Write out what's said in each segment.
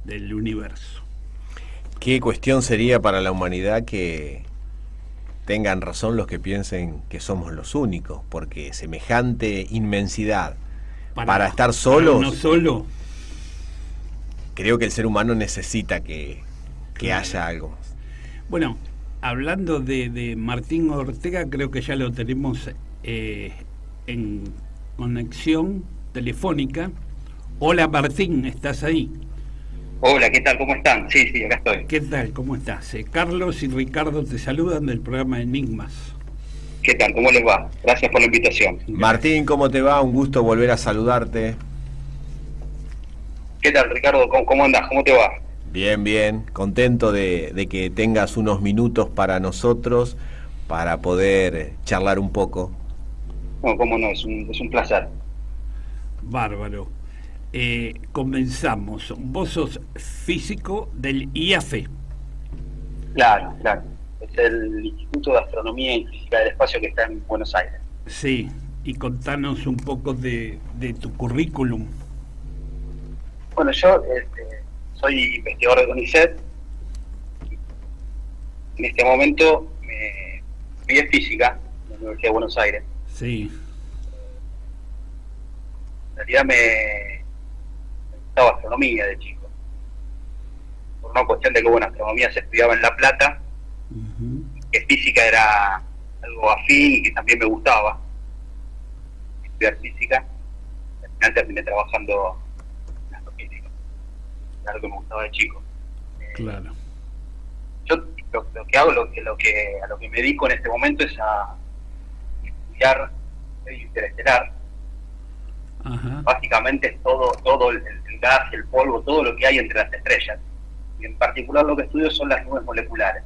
del universo. ¿Qué cuestión sería para la humanidad que tengan razón los que piensen que somos los únicos? Porque semejante inmensidad para estar Para solos, uno solo. creo que el ser humano necesita que Claro. haya algo más. Bueno, hablando de Martín Ortega, creo que ya lo tenemos en conexión telefónica. Hola Martín, ¿estás ahí? Hola, ¿qué tal? ¿Cómo están? Sí, acá estoy. ¿Qué tal? ¿Cómo estás? Carlos y Ricardo te saludan del programa Enigmas. ¿Qué tal? ¿Cómo les va? Gracias por la invitación. Martín, ¿cómo te va? Un gusto volver a saludarte. ¿Qué tal, Ricardo? ¿Cómo andás? ¿Cómo te va? Bien, bien. Contento de que tengas unos minutos para nosotros, para poder charlar un poco. No, cómo no, es un placer. Bárbaro. Comenzamos. Vos sos físico del IAFE. Claro. Es el Instituto de Astronomía y Física del Espacio que está en Buenos Aires. Sí, y contanos un poco de tu currículum. Bueno, yo soy investigador de CONICET. En este momento me estudié física en la Universidad de Buenos Aires. Sí. En realidad me gustaba astronomía de chico. Por una cuestión de que, bueno, astronomía se estudiaba en La Plata, que física era algo afín y que también me gustaba estudiar física. Al final terminé trabajando en astrofísica, era algo que me gustaba de chico. Claro. Yo lo que hago, a lo que me dedico en este momento es a estudiar medio interestelar. Ajá. Básicamente es todo el gas y el polvo, todo lo que hay entre las estrellas. Y en particular lo que estudio son las nubes moleculares.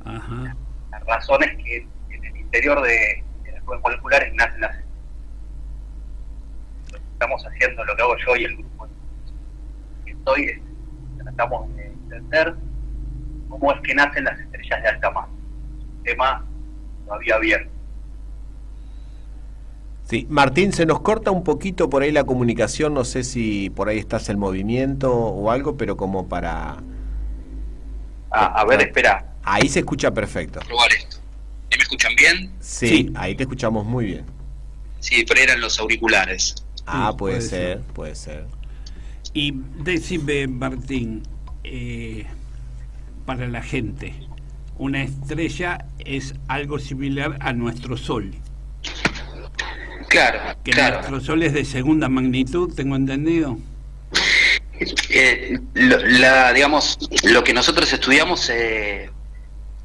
Ajá. Las razones que en el interior de las nubes moleculares nacen las estrellas. Lo que estamos haciendo, lo que hago yo y el grupo que estoy, tratamos de entender cómo es que nacen las estrellas de alta masa. Un tema todavía abierto. Sí, Martín, se nos corta un poquito por ahí la comunicación, no sé si por ahí estás en movimiento o algo, pero como para... A ver, espera. Ahí se escucha perfecto. Probar esto. ¿Me escuchan bien? Sí, ahí te escuchamos muy bien. Sí, pero eran los auriculares. Ah, Sí, puede puede ser, ser. puede ser. Y decime, Martín, para la gente, una estrella es algo similar a nuestro Sol. Claro, Que nuestro Sol es de segunda magnitud, tengo entendido. Digamos, lo que nosotros estudiamos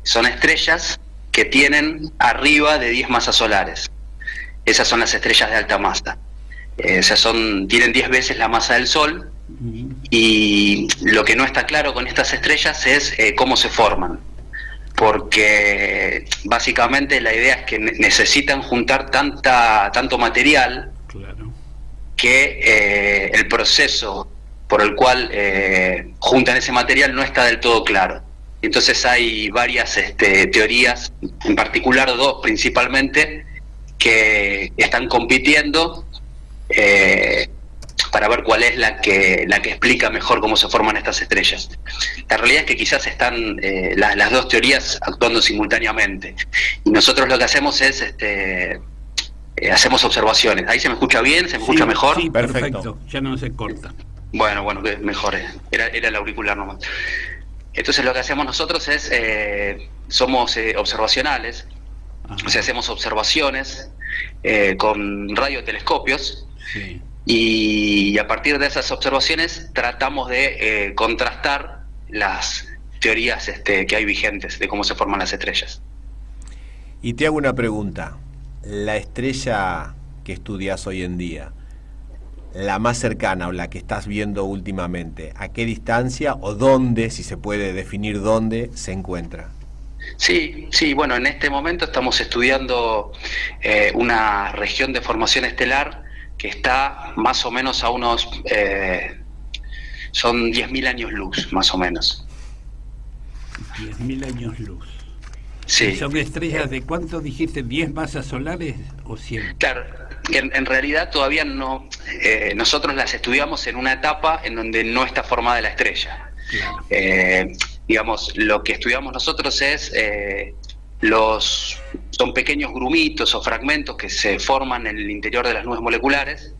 son estrellas que tienen arriba de 10 masas solares. Esas son las estrellas de alta masa. Tienen 10 veces la masa del Sol. Y lo que no está claro con estas estrellas es cómo se forman, porque básicamente la idea es que necesitan juntar tanto material, Claro. que el proceso por el cual juntan ese material no está del todo claro. Entonces hay varias teorías, en particular dos principalmente, que están compitiendo para ver cuál es la que explica mejor cómo se forman estas estrellas. La realidad es que quizás están las dos teorías actuando simultáneamente, y nosotros lo que hacemos es hacemos observaciones. ¿Ahí se me escucha bien? ¿Se me escucha mejor? Sí, Perfecto. perfecto. Ya no se corta. Bueno, que mejor era el auricular nomás. Entonces lo que hacemos nosotros es somos observacionales. Ajá. O sea, hacemos observaciones con radiotelescopios. Sí. Y a partir de esas observaciones tratamos de contrastar las teorías que hay vigentes de cómo se forman las estrellas. Y te hago una pregunta. La estrella que estudias hoy en día, la más cercana o la que estás viendo últimamente, ¿a qué distancia o dónde, si se puede definir dónde, se encuentra? Sí, bueno, en este momento estamos estudiando una región de formación estelar que está más o menos a unos, son 10.000 años luz, más o menos. 10.000 años luz. Sí. ¿Son estrellas de cuánto dijiste? ¿10 masas solares o 100? Claro, en realidad todavía no, nosotros las estudiamos en una etapa en donde no está formada la estrella. Claro. Digamos, lo que estudiamos nosotros es son pequeños grumitos o fragmentos que se forman en el interior de las nubes moleculares,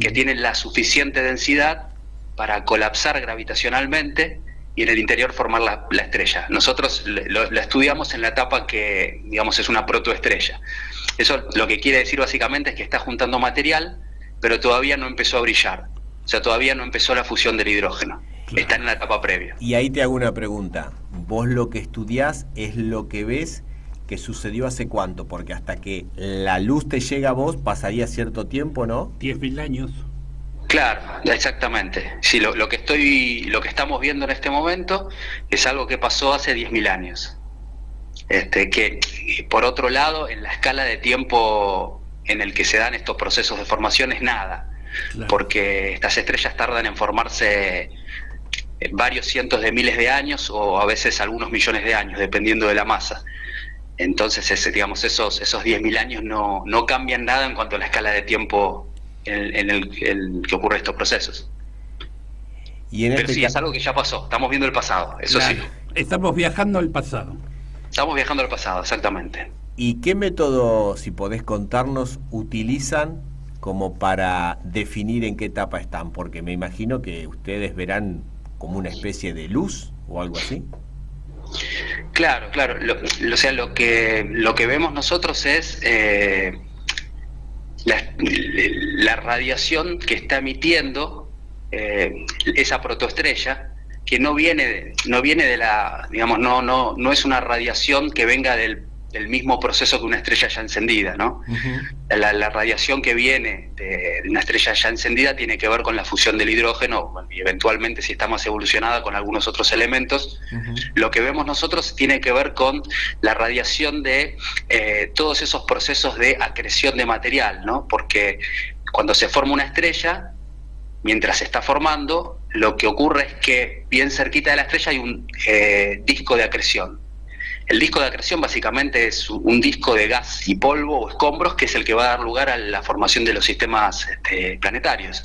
que tienen la suficiente densidad para colapsar gravitacionalmente y en el interior formar la estrella. Nosotros la estudiamos en la etapa que, digamos, es una protoestrella. Eso lo que quiere decir básicamente es que está juntando material, pero todavía no empezó a brillar. O sea, todavía no empezó la fusión del hidrógeno. Claro. Está en la etapa previa. Y ahí te hago una pregunta. ¿Vos lo que estudiás es lo que ves que sucedió hace cuánto? Porque hasta que la luz te llega a vos pasaría cierto tiempo, ¿no? 10.000 años. Claro, exactamente. Sí, lo que estamos viendo en este momento es algo que pasó hace 10.000 años. Que por otro lado, en la escala de tiempo en el que se dan estos procesos de formación es nada. Claro. Porque estas estrellas tardan en formarse varios cientos de miles de años o a veces algunos millones de años, dependiendo de la masa. Entonces, digamos, esos 10.000 años no cambian nada en cuanto a la escala de tiempo en el que ocurren estos procesos. Pero sí, es algo que ya pasó, estamos viendo el pasado, eso claro. Sí. Estamos viajando al pasado. Estamos viajando al pasado, exactamente. ¿Y qué método, si podés contarnos, utilizan como para definir en qué etapa están? Porque me imagino que ustedes verán como una especie de luz o algo así. Claro. O sea, lo que vemos nosotros es la radiación que está emitiendo esa protoestrella, que no viene de la, digamos, no es una radiación que venga del mismo proceso que una estrella ya encendida, ¿no? Uh-huh. La radiación que viene de una estrella ya encendida tiene que ver con la fusión del hidrógeno y eventualmente, si está más evolucionada, con algunos otros elementos. Uh-huh. Lo que vemos nosotros tiene que ver con la radiación de todos esos procesos de acreción de material, ¿no? Porque cuando se forma una estrella, mientras se está formando, lo que ocurre es que bien cerquita de la estrella hay un disco de acreción. El disco de acreción básicamente es un disco de gas y polvo o escombros, que es el que va a dar lugar a la formación de los sistemas planetarios,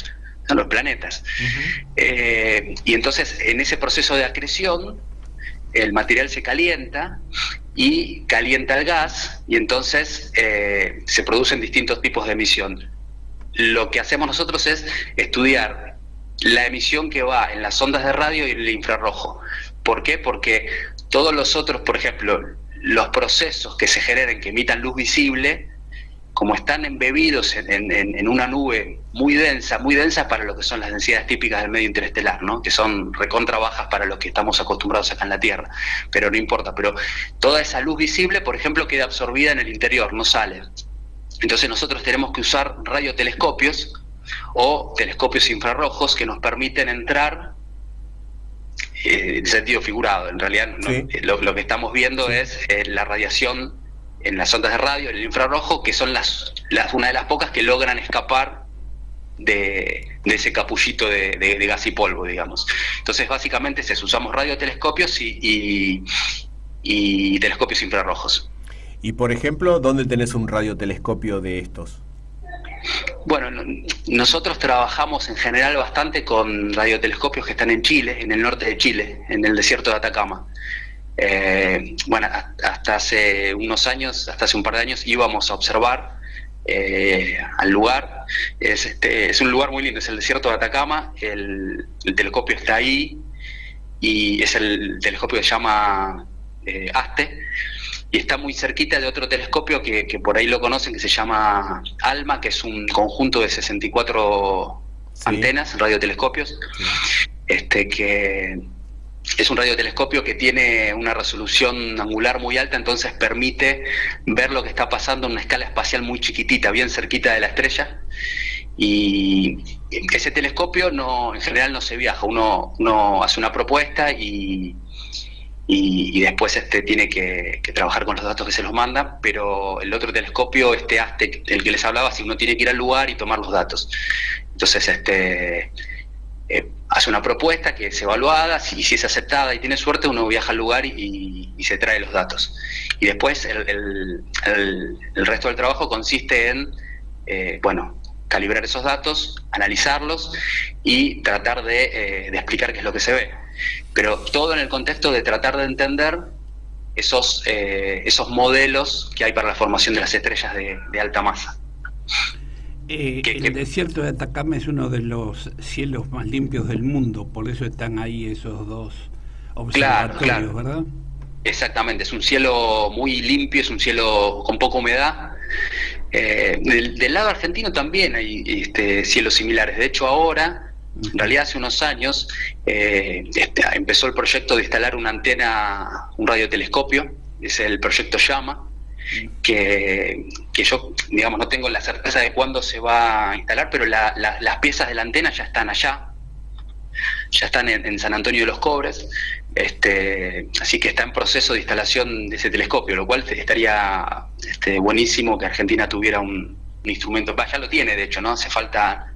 a los planetas. Uh-huh. Y entonces, en ese proceso de acreción, el material se calienta y calienta el gas, y entonces se producen distintos tipos de emisión. Lo que hacemos nosotros es estudiar la emisión que va en las ondas de radio y en el infrarrojo. ¿Por qué? Porque todos los otros, por ejemplo, los procesos que se generen, que emitan luz visible, como están embebidos en una nube muy densa para lo que son las densidades típicas del medio interestelar, ¿no? Que son recontra bajas para lo que estamos acostumbrados acá en la Tierra, pero no importa. Pero toda esa luz visible, por ejemplo, queda absorbida en el interior, no sale. Entonces nosotros tenemos que usar radiotelescopios o telescopios infrarrojos que nos permiten entrar en sentido figurado. En realidad sí. Lo que estamos viendo sí. Es la radiación en las ondas de radio, en el infrarrojo, que son una de las pocas que logran escapar de ese capullito de gas y polvo, digamos. Entonces básicamente es eso, usamos radiotelescopios y telescopios infrarrojos. Y por ejemplo, ¿dónde tenés un radiotelescopio de estos? Bueno, nosotros trabajamos en general bastante con radiotelescopios que están en Chile, en el norte de Chile, en el desierto de Atacama. Bueno, hasta hace un par de años íbamos a observar al lugar. Es un lugar muy lindo, es el desierto de Atacama, el telescopio está ahí y es el telescopio que se llama ASTE. Y está muy cerquita de otro telescopio que por ahí lo conocen, que se llama ALMA, que es un conjunto de 64 sí. Antenas, radiotelescopios, sí. Que es un radiotelescopio que tiene una resolución angular muy alta, entonces permite ver lo que está pasando en una escala espacial muy chiquitita, bien cerquita de la estrella. Y ese telescopio en general no se viaja, uno hace una propuesta y después tiene que trabajar con los datos que se los mandan, pero el otro telescopio, ASTE, el que les hablaba, si uno tiene que ir al lugar y tomar los datos. Entonces hace una propuesta que es evaluada, si es aceptada y tiene suerte, uno viaja al lugar y se trae los datos. Y después el resto del trabajo consiste en calibrar esos datos, analizarlos y tratar de explicar qué es lo que se ve. Pero todo en el contexto de tratar de entender esos modelos que hay para la formación de las estrellas de alta masa. El desierto de Atacama es uno de los cielos más limpios del mundo, por eso están ahí esos dos observatorios, claro. ¿verdad? Exactamente, es un cielo muy limpio, es un cielo con poca humedad. Del lado argentino también hay cielos similares. De hecho, ahora, en realidad hace unos años, empezó el proyecto de instalar una antena, un radiotelescopio, es el proyecto Llama, que yo, digamos, no tengo la certeza de cuándo se va a instalar, pero las piezas de la antena ya están allá, ya están en San Antonio de los Cobres, así que está en proceso de instalación de ese telescopio, lo cual estaría buenísimo que Argentina tuviera un instrumento. Ya lo tiene, de hecho, ¿no? Hace falta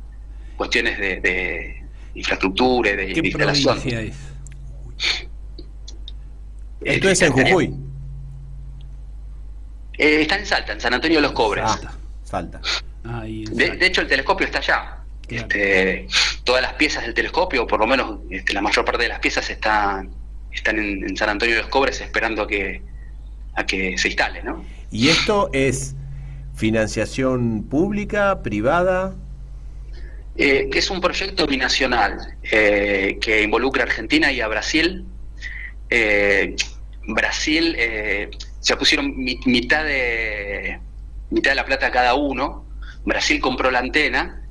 cuestiones de infraestructura y de instalación. ¿Qué provincia es? Esto es en Jujuy. Está en Salta, en San Antonio de los Cobres. Salta. De hecho, el telescopio está allá. Claro. Todas las piezas del telescopio, o por lo menos la mayor parte de las piezas están en San Antonio de los Cobres esperando a que se instale, ¿no? ¿Y esto es financiación pública, privada? Es un proyecto binacional que involucra a Argentina y a Brasil. Brasil se pusieron mitad de la plata cada uno. Brasil compró la antena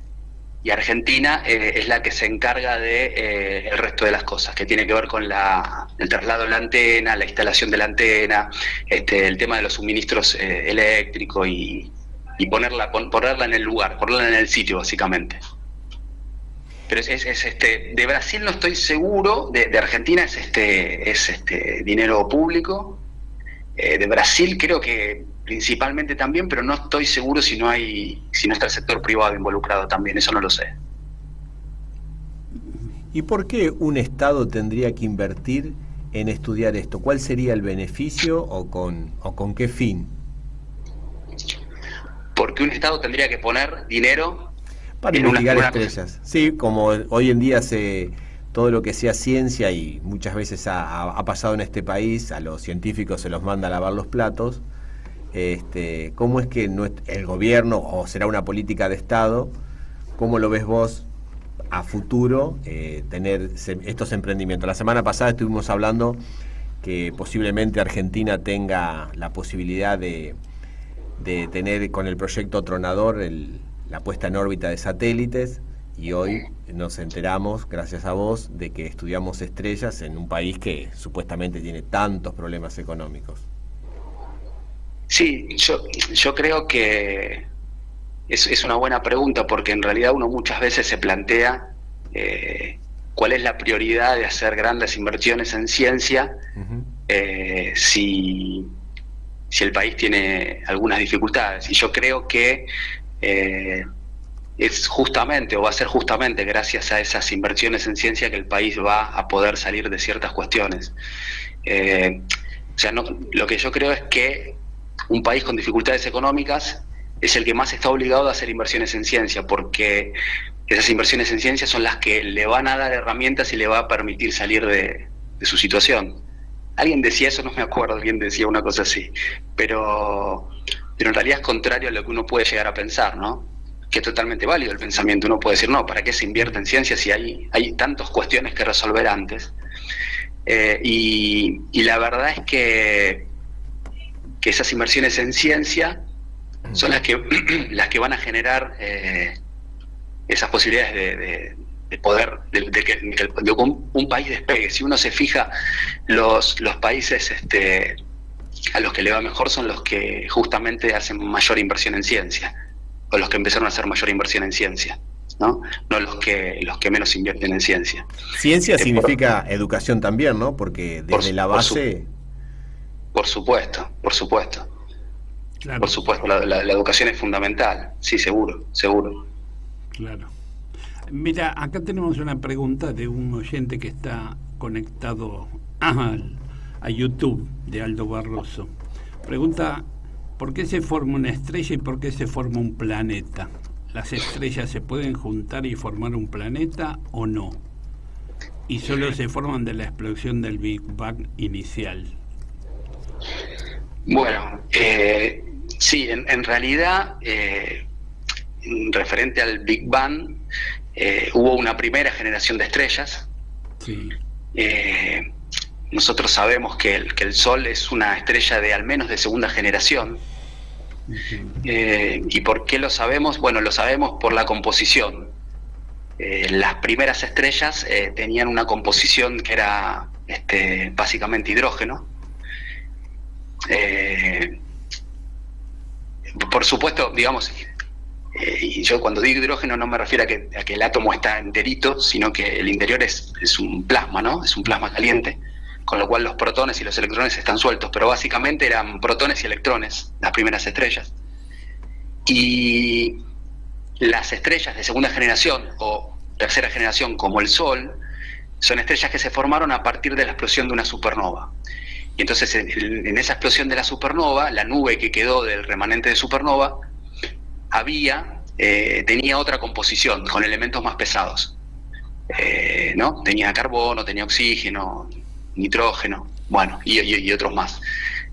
y Argentina es la que se encarga de el resto de las cosas, que tiene que ver con el traslado de la antena, la instalación de la antena, el tema de los suministros eléctricos y ponerla en el lugar, ponerla en el sitio, básicamente. Pero de Brasil no estoy seguro, de Argentina es dinero público, de Brasil creo que principalmente también, pero no estoy seguro si no está el sector privado involucrado también, eso no lo sé. ¿Y por qué un Estado tendría que invertir en estudiar esto? ¿Cuál sería el beneficio o con qué fin? Porque un Estado tendría que poner dinero para investigar estrellas. Sí, como hoy en día todo lo que sea ciencia, y muchas veces ha pasado en este país, a los científicos se los manda a lavar los platos. ¿Cómo es que el gobierno, o será una política de Estado, cómo lo ves vos a futuro tener estos emprendimientos? La semana pasada estuvimos hablando que posiblemente Argentina tenga la posibilidad de tener con el proyecto Tronador la puesta en órbita de satélites, y hoy nos enteramos, gracias a vos, de que estudiamos estrellas en un país que supuestamente tiene tantos problemas económicos. Sí, yo creo que es una buena pregunta, porque en realidad uno muchas veces se plantea cuál es la prioridad de hacer grandes inversiones en ciencia. Uh-huh. Si el país tiene algunas dificultades, y yo creo que es justamente, o va a ser justamente gracias a esas inversiones en ciencia, que el país va a poder salir de ciertas cuestiones. Lo que yo creo es que un país con dificultades económicas es el que más está obligado a hacer inversiones en ciencia, porque esas inversiones en ciencia son las que le van a dar herramientas y le va a permitir salir de su situación. Alguien decía eso, no me acuerdo, alguien decía una cosa así, pero en realidad es contrario a lo que uno puede llegar a pensar, ¿no? Que es totalmente válido el pensamiento. Uno puede decir, no, ¿para qué se invierte en ciencia si hay tantas cuestiones que resolver antes? Y la verdad es que esas inversiones en ciencia son las que van a generar esas posibilidades de poder, de que un país despegue. Si uno se fija, los países a los que le va mejor son los que justamente hacen mayor inversión en ciencia, o los que empezaron a hacer mayor inversión en ciencia, ¿no? No los que menos invierten en ciencia. Ciencia significa educación también, ¿no? Porque desde la base... Por supuesto. Claro. Por supuesto, la educación es fundamental, sí, seguro. Claro. Mira, acá tenemos una pregunta de un oyente que está conectado a YouTube, de Aldo Barroso. Pregunta ¿Por qué se forma una estrella y por qué se forma un planeta? ¿Las estrellas se pueden juntar y formar un planeta o no? ¿Y solo se forman de la explosión del Big Bang inicial? Bueno, sí, en realidad, referente al Big Bang, hubo una primera generación de estrellas. Sí. Nosotros sabemos que el Sol es una estrella de al menos de segunda generación. ¿Y por qué lo sabemos? Bueno, lo sabemos por la composición. Las primeras estrellas tenían una composición que era básicamente hidrógeno. Por supuesto, digamos, y yo cuando digo hidrógeno no me refiero a que el átomo está enterito, sino que el interior es un plasma, ¿no? Es un plasma caliente, con lo cual los protones y los electrones están sueltos, pero básicamente eran protones y electrones las primeras estrellas. Y las estrellas de segunda generación o tercera generación, como el Sol, son estrellas que se formaron a partir de la explosión de una supernova. Y entonces en esa explosión de la supernova, la nube que quedó del remanente de supernova tenía otra composición, con elementos más pesados, ¿no? Tenía carbono, tenía oxígeno, nitrógeno, bueno, y otros más.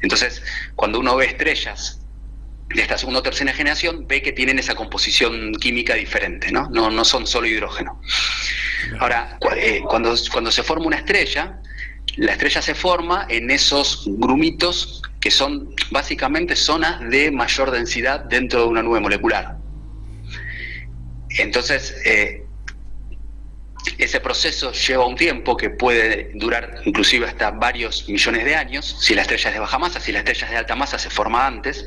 Entonces, cuando uno ve estrellas de esta segunda o tercera generación, ve que tienen esa composición química diferente, ¿no? No son solo hidrógeno. Ahora, cuando se forma una estrella, la estrella se forma en esos grumitos que son básicamente zonas de mayor densidad dentro de una nube molecular. Entonces, ese proceso lleva un tiempo que puede durar inclusive hasta varios millones de años. Si la estrella es de baja masa, si la estrella es de alta masa, se forma antes.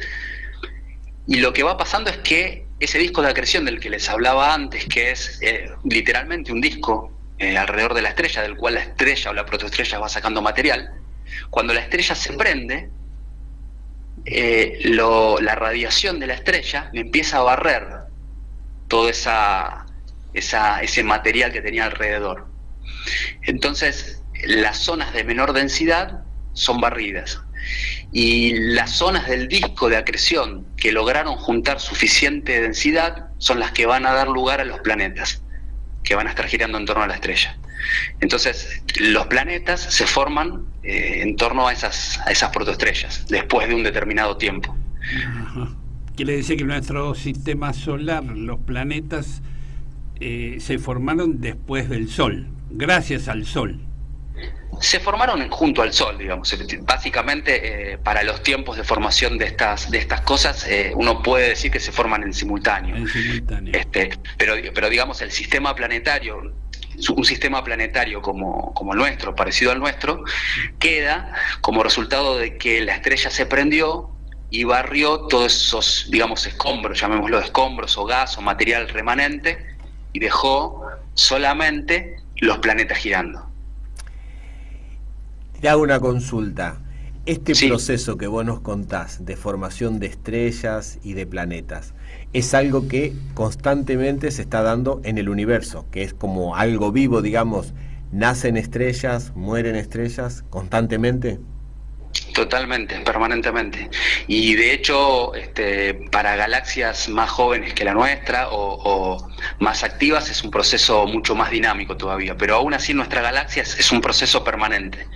Y lo que va pasando es que ese disco de acreción del que les hablaba antes, que es literalmente un disco alrededor de la estrella, del cual la estrella o la protoestrella va sacando material, cuando la estrella se prende, la radiación de la estrella empieza a barrer todo ese material que tenía alrededor. Entonces, las zonas de menor densidad son barridas. Y las zonas del disco de acreción que lograron juntar suficiente densidad son las que van a dar lugar a los planetas, que van a estar girando en torno a la estrella. Entonces, los planetas se forman en torno a esas protoestrellas, después de un determinado tiempo. Ajá. Quiere decir que en nuestro sistema solar, los planetas se formaron después del Sol, gracias al Sol. Se formaron junto al Sol, digamos. Básicamente, para los tiempos de formación de estas cosas, uno puede decir que se forman en simultáneo. En simultáneo. Pero digamos, el sistema planetario, un sistema planetario como el nuestro, parecido al nuestro, queda como resultado de que la estrella se prendió y barrió todos esos, digamos, escombros, llamémoslo escombros o gas o material remanente, y dejó solamente los planetas girando. Te hago una consulta. Sí. Proceso que vos nos contás de formación de estrellas y de planetas es algo que constantemente se está dando en el universo, que es como algo vivo, digamos, nacen estrellas, mueren estrellas constantemente. Totalmente, permanentemente. Y de hecho, para galaxias más jóvenes que la nuestra o más activas es un proceso mucho más dinámico todavía, pero aún así nuestra galaxia es un proceso permanente.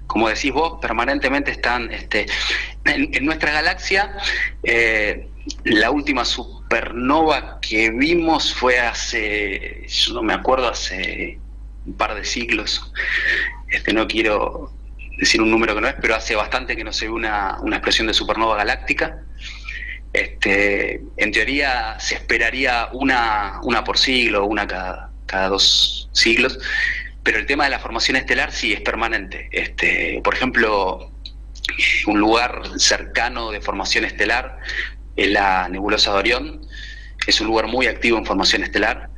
Como decís vos, permanentemente están en nuestra galaxia. La última supernova que vimos fue yo no me acuerdo, hace un par de siglos. No quiero decir un número que no es, pero hace bastante que no se ve una explosión de supernova galáctica. En teoría se esperaría una por siglo, una cada 2 siglos, pero el tema de la formación estelar sí es permanente. Por ejemplo, un lugar cercano de formación estelar es la nebulosa de Orión. Es un lugar muy activo en formación estelar.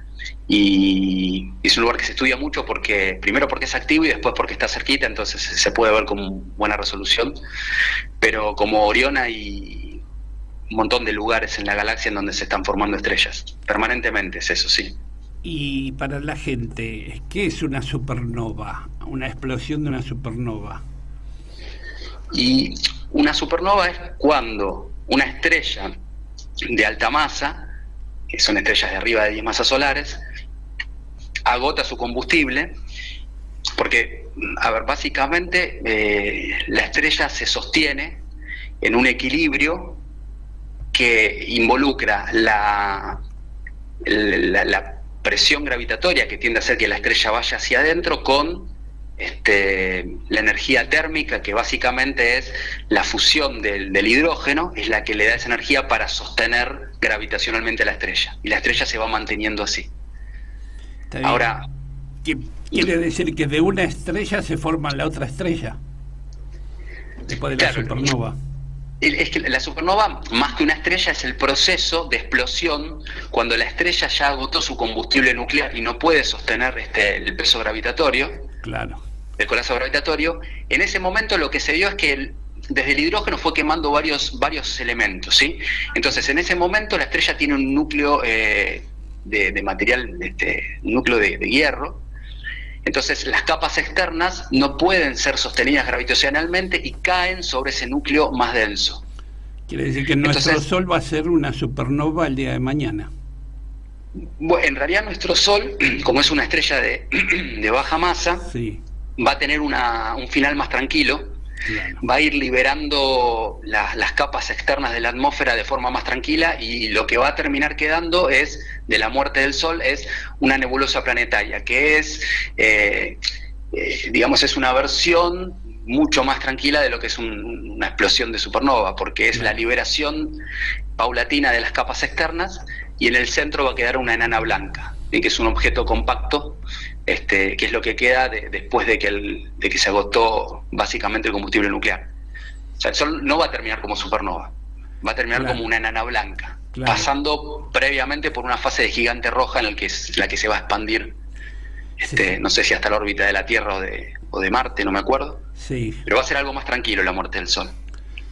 Y es un lugar que se estudia mucho primero porque es activo y después porque está cerquita, entonces se puede ver con buena resolución. Pero como Orión hay un montón de lugares en la galaxia en donde se están formando estrellas. Permanentemente es eso, sí. Y para la gente, ¿qué es una supernova? Una explosión de una supernova. Y una supernova es cuando una estrella de alta masa, que son estrellas de arriba de 10 masas solares, agota su combustible, porque, a ver, básicamente la estrella se sostiene en un equilibrio que involucra la presión gravitatoria que tiende a hacer que la estrella vaya hacia adentro con la energía térmica, que básicamente es la fusión del hidrógeno, es la que le da esa energía para sostener gravitacionalmente a la estrella, y la estrella se va manteniendo así. Ahora, ¿qué quiere decir? Que de una estrella se forma la otra estrella después de la supernova. Es que la supernova, más que una estrella, es el proceso de explosión cuando la estrella ya agotó su combustible nuclear y no puede sostener el peso gravitatorio, claro, el colapso gravitatorio. En ese momento lo que se dio es que desde el hidrógeno fue quemando varios elementos, ¿sí? Entonces, en ese momento la estrella tiene un núcleo de material, un núcleo de hierro. Entonces las capas externas no pueden ser sostenidas gravitacionalmente y caen sobre ese núcleo más denso. Quiere decir que nuestro Sol va a ser una supernova el día de mañana. Bueno, en realidad nuestro Sol, como es una estrella de baja masa, sí, va a tener un final más tranquilo. Claro. Va a ir liberando las capas externas de la atmósfera de forma más tranquila, y lo que va a terminar quedando es, de la muerte del Sol, es una nebulosa planetaria, que es, digamos, es una versión mucho más tranquila de lo que es una explosión de supernova, porque es la liberación paulatina de las capas externas, y en el centro va a quedar una enana blanca, que es un objeto compacto, que es lo que queda después de que se agotó básicamente el combustible nuclear. O sea, el Sol no va a terminar como supernova, va a terminar como una enana blanca, pasando previamente por una fase de gigante roja en la que se va a expandir, no sé si hasta la órbita de la Tierra o de Marte, no me acuerdo, pero va a ser algo más tranquilo la muerte del Sol.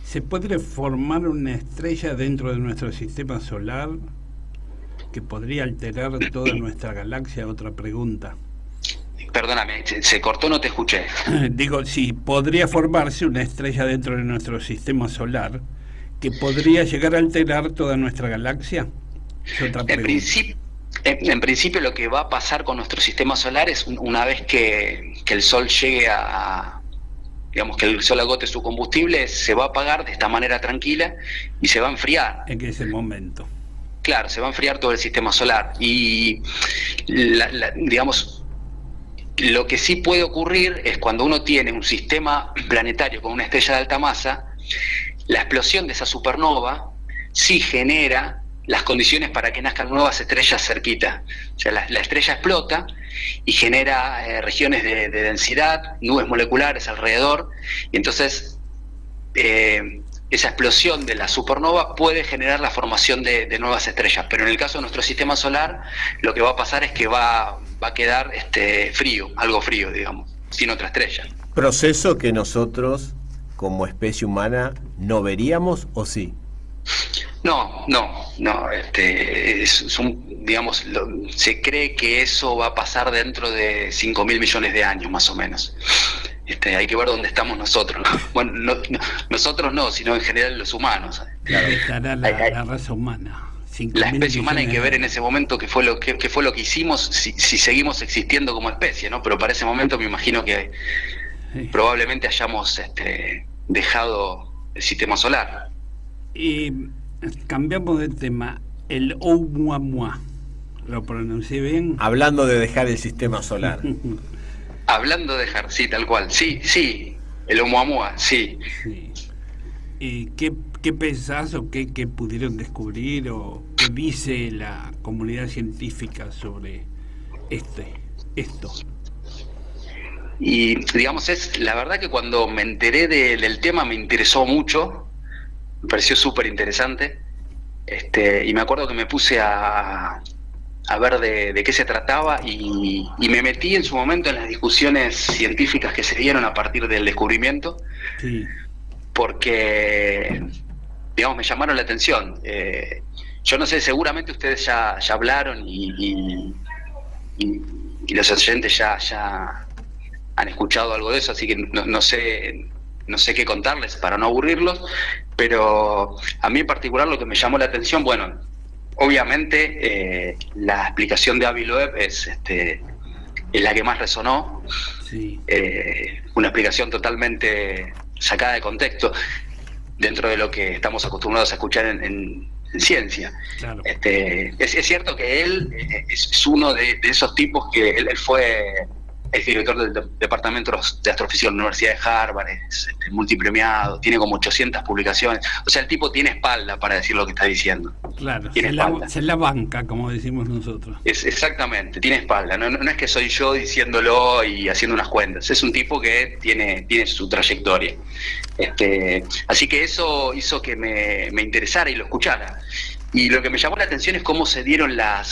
¿Se puede formar una estrella dentro de nuestro sistema solar que podría alterar toda nuestra galaxia? Otra pregunta. Perdóname, se cortó, no te escuché. Digo, si podría formarse una estrella dentro de nuestro sistema solar que podría llegar a alterar toda nuestra galaxia. Es otra pregunta. En principio lo que va a pasar con nuestro sistema solar es, una vez que el Sol llegue digamos que el Sol agote su combustible, se va a apagar de esta manera tranquila y se va a enfriar. En ese momento. Claro, se va a enfriar todo el sistema solar. Y digamos, lo que sí puede ocurrir es cuando uno tiene un sistema planetario con una estrella de alta masa, la explosión de esa supernova sí genera las condiciones para que nazcan nuevas estrellas cerquita. O sea, la estrella explota y genera regiones de densidad, nubes moleculares alrededor, y entonces esa explosión de la supernova puede generar la formación de nuevas estrellas. Pero en el caso de nuestro sistema solar, lo que va a pasar es que va a quedar frío, algo frío, digamos, sin otra estrella. ¿Proceso que nosotros, como especie humana, no veríamos o sí? No, digamos, se cree que eso va a pasar dentro de 5.000 millones de años, más o menos. Hay que ver dónde estamos nosotros, ¿no? Bueno, nosotros no, sino en general los humanos. Claro, estará la raza humana. La especie humana hay que ver en ese momento qué fue lo que hicimos, si seguimos existiendo como especie, ¿no? Pero para ese momento me imagino que probablemente hayamos dejado el sistema solar. Y cambiamos de tema. El Oumuamua, ¿lo pronuncié bien? Hablando de dejar el sistema solar. Hablando de dejar, sí, tal cual. Sí, el Oumuamua, sí. ¿Y qué pensás o qué pudieron descubrir o qué dice la comunidad científica sobre esto? Y digamos, la verdad que cuando me enteré del tema me interesó mucho, me pareció súper interesante, y me acuerdo que me puse a ver de qué se trataba y me metí en su momento en las discusiones científicas que se dieron a partir del descubrimiento, sí, porque, digamos, me llamaron la atención. Yo no sé, seguramente ustedes ya hablaron y los oyentes ya han escuchado algo de eso, así que no sé qué contarles para no aburrirlos, Pero a mí en particular lo que me llamó la atención, bueno, obviamente la explicación de Avi Loeb es la que más resonó. Sí. Una explicación totalmente sacada de contexto dentro de lo que estamos acostumbrados a escuchar en ciencia. Claro. Es cierto que él es uno de esos tipos que él fue el director del departamento de astrofísica de la Universidad de Harvard, es multipremiado, tiene como 800 publicaciones. O sea, el tipo tiene espalda para decir lo que está diciendo. Claro, Tiene se la banca, como decimos nosotros. Exactamente, tiene espalda. No es que soy yo diciéndolo y haciendo unas cuentas. Es un tipo que tiene su trayectoria. Así que eso hizo que me interesara y lo escuchara. Y lo que me llamó la atención es cómo se dio la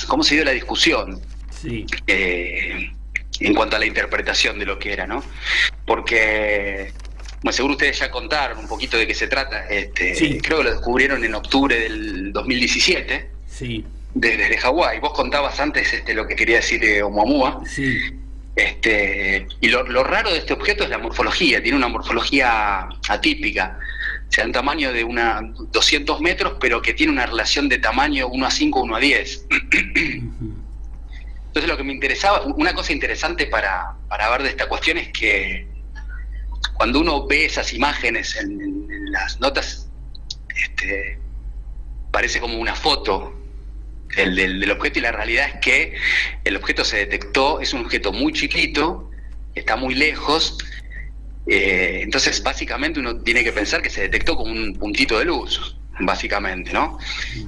discusión. Sí. En cuanto a la interpretación de lo que era, ¿no? Porque, bueno, seguro ustedes ya contaron un poquito de qué se trata. Sí. Creo que lo descubrieron en octubre del 2017. Sí. Desde Hawái. Vos contabas antes lo que quería decir Oumuamua. Sí. Y lo raro de este objeto es la morfología. Tiene una morfología atípica. O sea, un tamaño de 200 metros, pero que tiene una relación de tamaño 1:5, 1:10. Entonces lo que me interesaba, una cosa interesante para ver de esta cuestión es que cuando uno ve esas imágenes en las notas, parece como una foto del objeto, y la realidad es que el objeto se detectó, es un objeto muy chiquito, está muy lejos, entonces básicamente uno tiene que pensar que se detectó como un puntito de luz, básicamente, ¿no?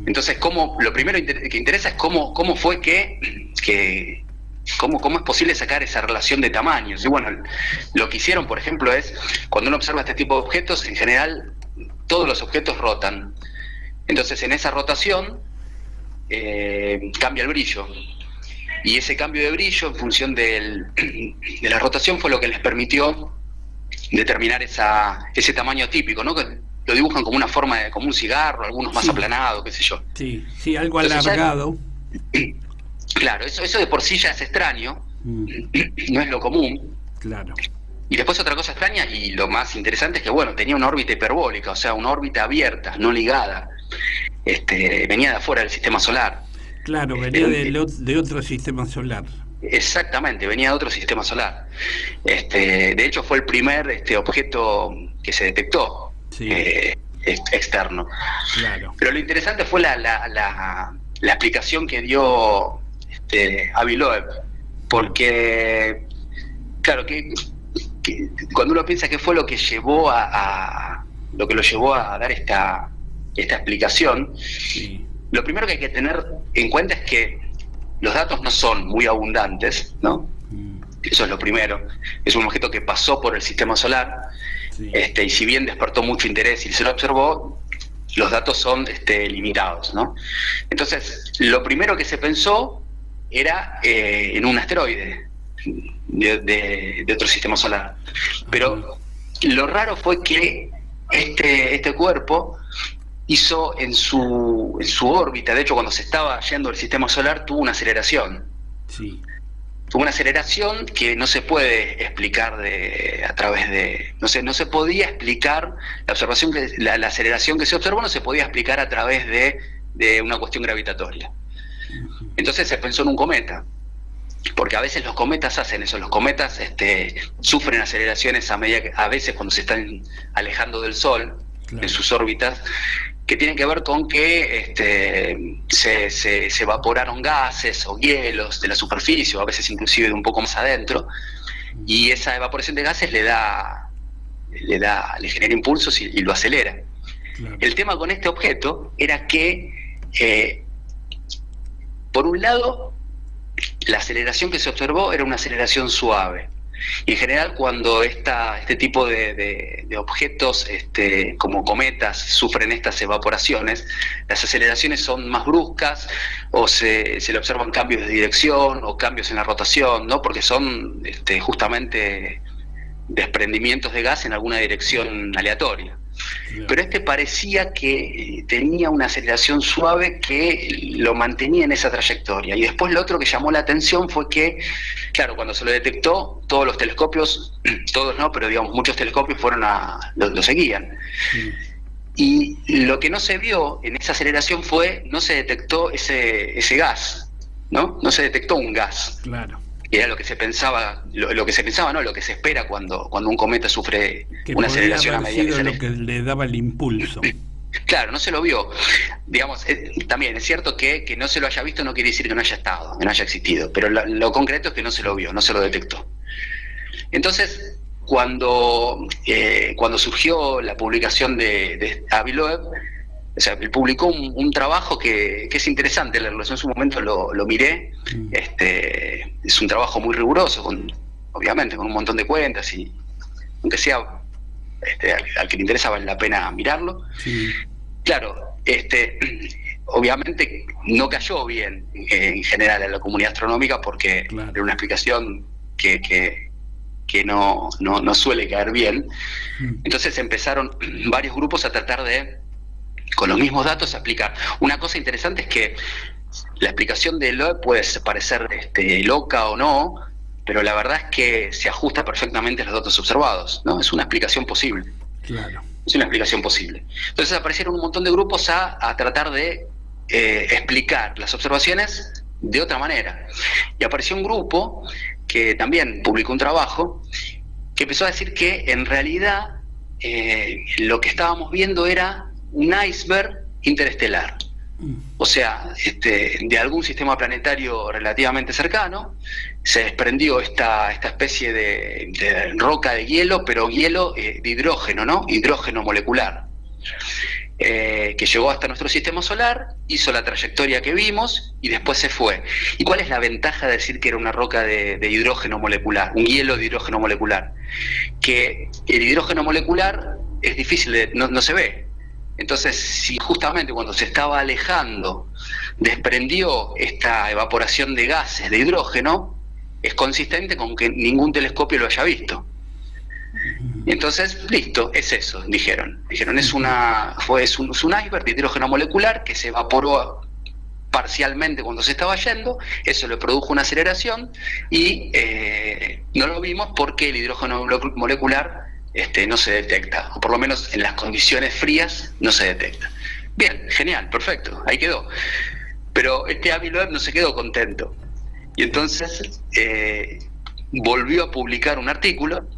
Entonces, lo primero que interesa es cómo fue cómo es posible sacar esa relación de tamaños. Y bueno, lo que hicieron, por ejemplo, es, cuando uno observa este tipo de objetos, en general, todos los objetos rotan. Entonces, en esa rotación, cambia el brillo. Y ese cambio de brillo, en función de la rotación, fue lo que les permitió determinar ese tamaño típico, ¿no? Que lo dibujan como una forma como un cigarro, algunos más aplanados, qué sé yo. Sí, algo alargado. Claro, eso de por sí ya es extraño, no es lo común. Claro. Y después otra cosa extraña, y lo más interesante, es que, bueno, tenía una órbita hiperbólica, o sea, una órbita abierta, no ligada. Venía de afuera del sistema solar. Claro, venía de otro sistema solar. Exactamente, venía de otro sistema solar. De hecho, fue el primer objeto que se detectó. Sí. Externo. Claro. Pero lo interesante fue la explicación que dio Avi Loeb, porque claro que cuando uno piensa qué fue lo que llevó lo que lo llevó a dar esta explicación, sí. Lo primero que hay que tener en cuenta es que los datos no son muy abundantes, ¿no? Eso es lo primero. Es un objeto que pasó por el sistema solar. Sí. Y si bien despertó mucho interés y se lo observó, los datos son limitados, ¿no? Entonces, lo primero que se pensó era en un asteroide de otro sistema solar. Pero lo raro fue que este cuerpo hizo en su órbita, de hecho cuando se estaba yendo el sistema solar, tuvo una aceleración. Sí. Tuvo una aceleración que no se puede explicar a través de... No se podía explicar, la aceleración que se observó no se podía explicar a través de una cuestión gravitatoria. Entonces se pensó en un cometa, porque a veces los cometas hacen eso, los cometas sufren aceleraciones a veces cuando se están alejando del Sol, claro, en sus órbitas, que tienen que ver con que se evaporaron gases o hielos de la superficie, o a veces inclusive de un poco más adentro, y esa evaporación de gases le genera impulsos y lo acelera. Claro. El tema con este objeto era que, por un lado, la aceleración que se observó era una aceleración suave. Y en general, cuando este tipo de objetos como cometas sufren estas evaporaciones, las aceleraciones son más bruscas, o se le observan cambios de dirección o cambios en la rotación, ¿no? Porque son justamente desprendimientos de gas en alguna dirección aleatoria. Pero parecía que tenía una aceleración suave que lo mantenía en esa trayectoria. Y después lo otro que llamó la atención fue que, claro, cuando se lo detectó, todos los telescopios, todos no, pero digamos muchos telescopios lo seguían. Sí. Y lo que no se vio en esa aceleración no se detectó ese gas, ¿no? No se detectó un gas. Claro. Era lo que se pensaba, lo que se espera cuando un cometa sufre Que una podría aceleración a haber medida que sido se lo que le daba el impulso. Claro, no se lo vio. Digamos, también es cierto que no se lo haya visto no quiere decir que no haya estado, que no haya existido, pero lo concreto es que no se lo vio, no se lo detectó. Entonces, cuando surgió la publicación de Avi Loeb, o sea, él publicó un trabajo que es interesante leerlo. Yo en su momento lo miré. Es un trabajo muy riguroso, obviamente, con un montón de cuentas, y aunque sea al que le interesa vale la pena mirarlo. Sí. Claro, obviamente no cayó bien en general a la comunidad astronómica, porque Claro. era una explicación que no suele caer bien. Entonces empezaron varios grupos a tratar de, con los mismos datos, aplicar. Una cosa interesante es que la explicación de Loeb puede parecer loca o no, pero la verdad es que se ajusta perfectamente a los datos observados, ¿no? Es una explicación posible. Claro. Es una explicación posible. Entonces aparecieron un montón de grupos a tratar de explicar las observaciones de otra manera. Y apareció un grupo que también publicó un trabajo que empezó a decir que en realidad lo que estábamos viendo era un iceberg interestelar. O sea, de algún sistema planetario relativamente cercano se desprendió esta especie de roca de hielo, pero hielo de hidrógeno, ¿no? Hidrógeno molecular, que llegó hasta nuestro sistema solar, hizo la trayectoria que vimos y después se fue. ¿Y cuál es la ventaja de decir que era una roca de hidrógeno molecular, un hielo de hidrógeno molecular? Que el hidrógeno molecular es difícil no se ve. Entonces, si justamente cuando se estaba alejando desprendió esta evaporación de gases de hidrógeno, es consistente con que ningún telescopio lo haya visto. Entonces, listo, es eso, dijeron. Es un iceberg de hidrógeno molecular que se evaporó parcialmente cuando se estaba yendo, eso le produjo una aceleración y no lo vimos porque el hidrógeno molecular no se detecta, o por lo menos en las condiciones frías no se detecta. Bien, genial, perfecto, ahí quedó. Pero Avi Loeb no se quedó contento, y entonces volvió a publicar un artículo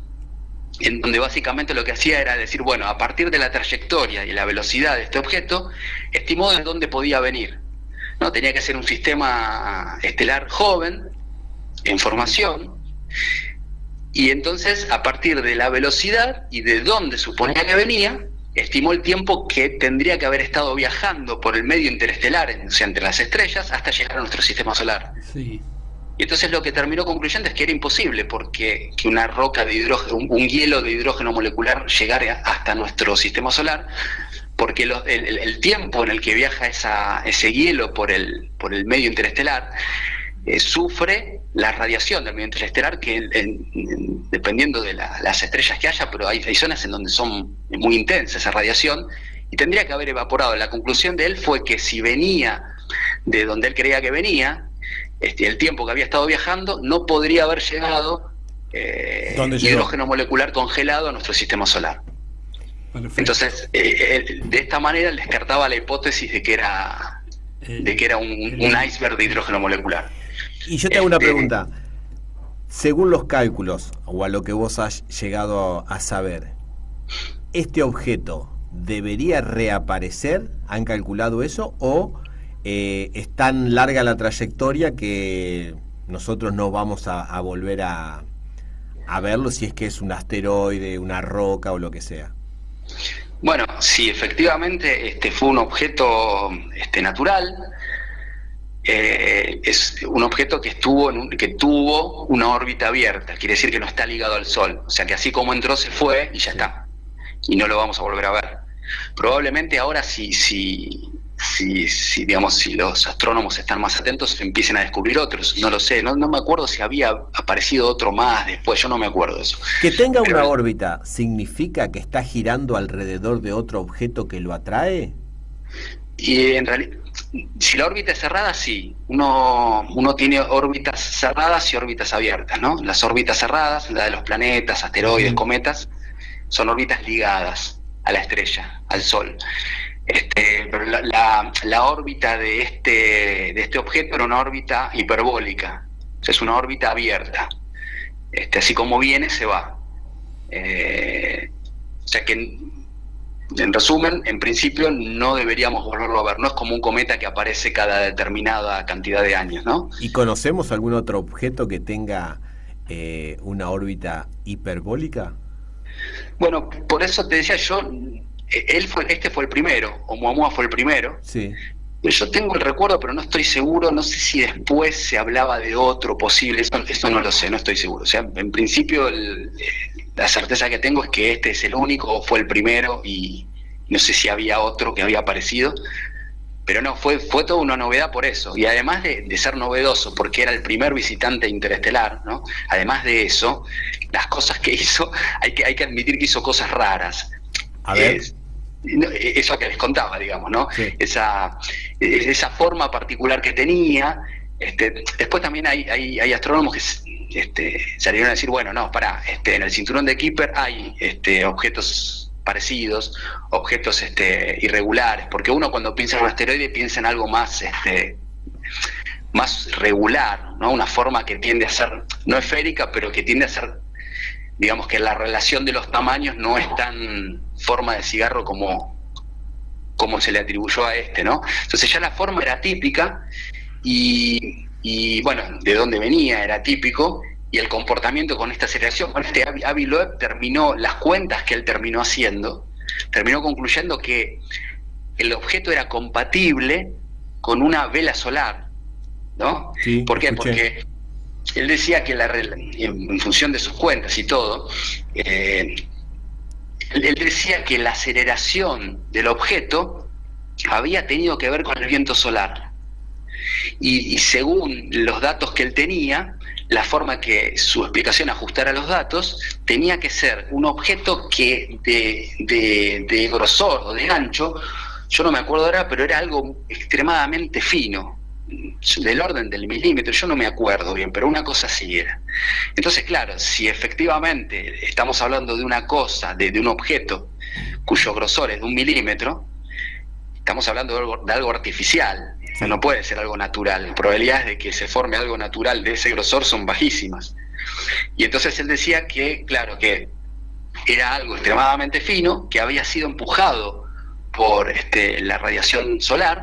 en donde básicamente lo que hacía era decir, bueno, a partir de la trayectoria y la velocidad de este objeto, estimó de dónde podía venir, ¿no? Tenía que ser un sistema estelar joven, en formación. Y entonces, a partir de la velocidad y de dónde suponía que venía, estimó el tiempo que tendría que haber estado viajando por el medio interestelar, o sea, entre las estrellas, hasta llegar a nuestro sistema solar. Sí. Y entonces lo que terminó concluyendo es que era imposible, porque que una roca de hidrógeno, un hielo de hidrógeno molecular llegara hasta nuestro sistema solar, porque el tiempo en el que viaja ese hielo por el medio interestelar sufre la radiación del medio interestelar, que dependiendo de las estrellas que haya, pero hay zonas en donde son muy intensas esa radiación, y tendría que haber evaporado. La conclusión de él fue que si venía de donde él creía que venía, el tiempo que había estado viajando, no podría haber llegado hidrógeno molecular congelado a nuestro sistema solar. Perfecto. Entonces, de esta manera él descartaba la hipótesis de que era un iceberg de hidrógeno molecular. Y yo te hago una pregunta. Según los cálculos, o a lo que vos has llegado a saber, ¿este objeto debería reaparecer? ¿Han calculado eso? ¿O es tan larga la trayectoria que nosotros no vamos a volver a verlo, si es que es un asteroide, una roca o lo que sea? Bueno, sí, efectivamente fue un objeto natural. Es un objeto que tuvo una órbita abierta, quiere decir que no está ligado al Sol, o sea que así como entró se fue y ya está, y no lo vamos a volver a ver. Probablemente ahora si los astrónomos están más atentos, empiecen a descubrir otros, no lo sé, no me acuerdo si había aparecido otro más después, yo no me acuerdo de eso. Que tenga una órbita, ¿significa que está girando alrededor de otro objeto que lo atrae? Y en realidad, si la órbita es cerrada, sí. Uno tiene órbitas cerradas y órbitas abiertas, ¿no? Las órbitas cerradas, la de los planetas, asteroides, cometas, son órbitas ligadas. a la estrella, al Sol. Pero la órbita de este objeto era una órbita hiperbólica, o sea, es una órbita abierta. Así como viene, se va. O sea que, en resumen, en principio no deberíamos volverlo a ver. No es como un cometa que aparece cada determinada cantidad de años, ¿no? ¿Y conocemos algún otro objeto que tenga una órbita hiperbólica? Bueno, por eso te decía yo, este fue el primero, Oumuamua fue el primero. Sí. Yo tengo el recuerdo, pero no estoy seguro, no sé si después se hablaba de otro posible, eso no lo sé, no estoy seguro. O sea, en principio la certeza que tengo es que este es el único, o fue el primero, y no sé si había otro que había aparecido, pero no, fue toda una novedad por eso. Y además de ser novedoso, porque era el primer visitante interestelar, ¿no? Además de eso, las cosas que hizo, hay que admitir que hizo cosas raras. A ver. Eso que les contaba, digamos, ¿no? Sí. Esa forma particular que tenía. Después también hay astrónomos que salieron a decir, bueno, no, pará, en el cinturón de Kuiper hay objetos parecidos, objetos irregulares, porque uno cuando piensa en un asteroide piensa en algo más más regular, ¿no? Una forma que tiende a ser, no esférica, pero que tiende a ser, digamos que la relación de los tamaños no es tan forma de cigarro como se le atribuyó a ¿no? Entonces ya la forma era típica y bueno, de dónde venía era típico, y el comportamiento con esta aceleración, con Avi Loeb terminó, las cuentas que él terminó haciendo, terminó concluyendo que el objeto era compatible con una vela solar, ¿no? Sí, ¿Por qué? escuché. Porque él decía que en función de sus cuentas y todo, él decía que la aceleración del objeto había tenido que ver con el viento solar. Y según los datos que él tenía, la forma que su explicación ajustara a los datos, tenía que ser un objeto que de grosor o de ancho, yo no me acuerdo ahora, pero era algo extremadamente fino, del orden del milímetro, yo no me acuerdo bien, pero una cosa así era. Entonces, claro, si efectivamente estamos hablando de una cosa, de un objeto cuyo grosor es de 1 milímetro, estamos hablando de algo artificial, no puede ser algo natural. Las probabilidades de que se forme algo natural de ese grosor son bajísimas. Y entonces él decía que, claro, que era algo extremadamente fino, que había sido empujado por la radiación solar,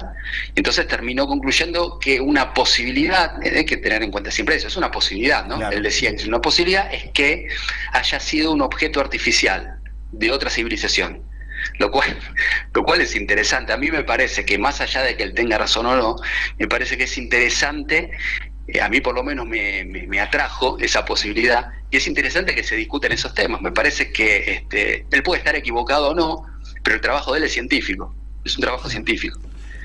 y entonces terminó concluyendo que una posibilidad, hay que tener en cuenta siempre eso, es una posibilidad, ¿no? Claro. Él decía que una posibilidad es que haya sido un objeto artificial de otra civilización, lo cual es interesante. A mí me parece que, más allá de que él tenga razón o no, me parece que es interesante, a mí por lo menos me atrajo esa posibilidad, y es interesante que se discuten esos temas. Me parece que él puede estar equivocado o no, pero el trabajo de él es científico, es un trabajo científico,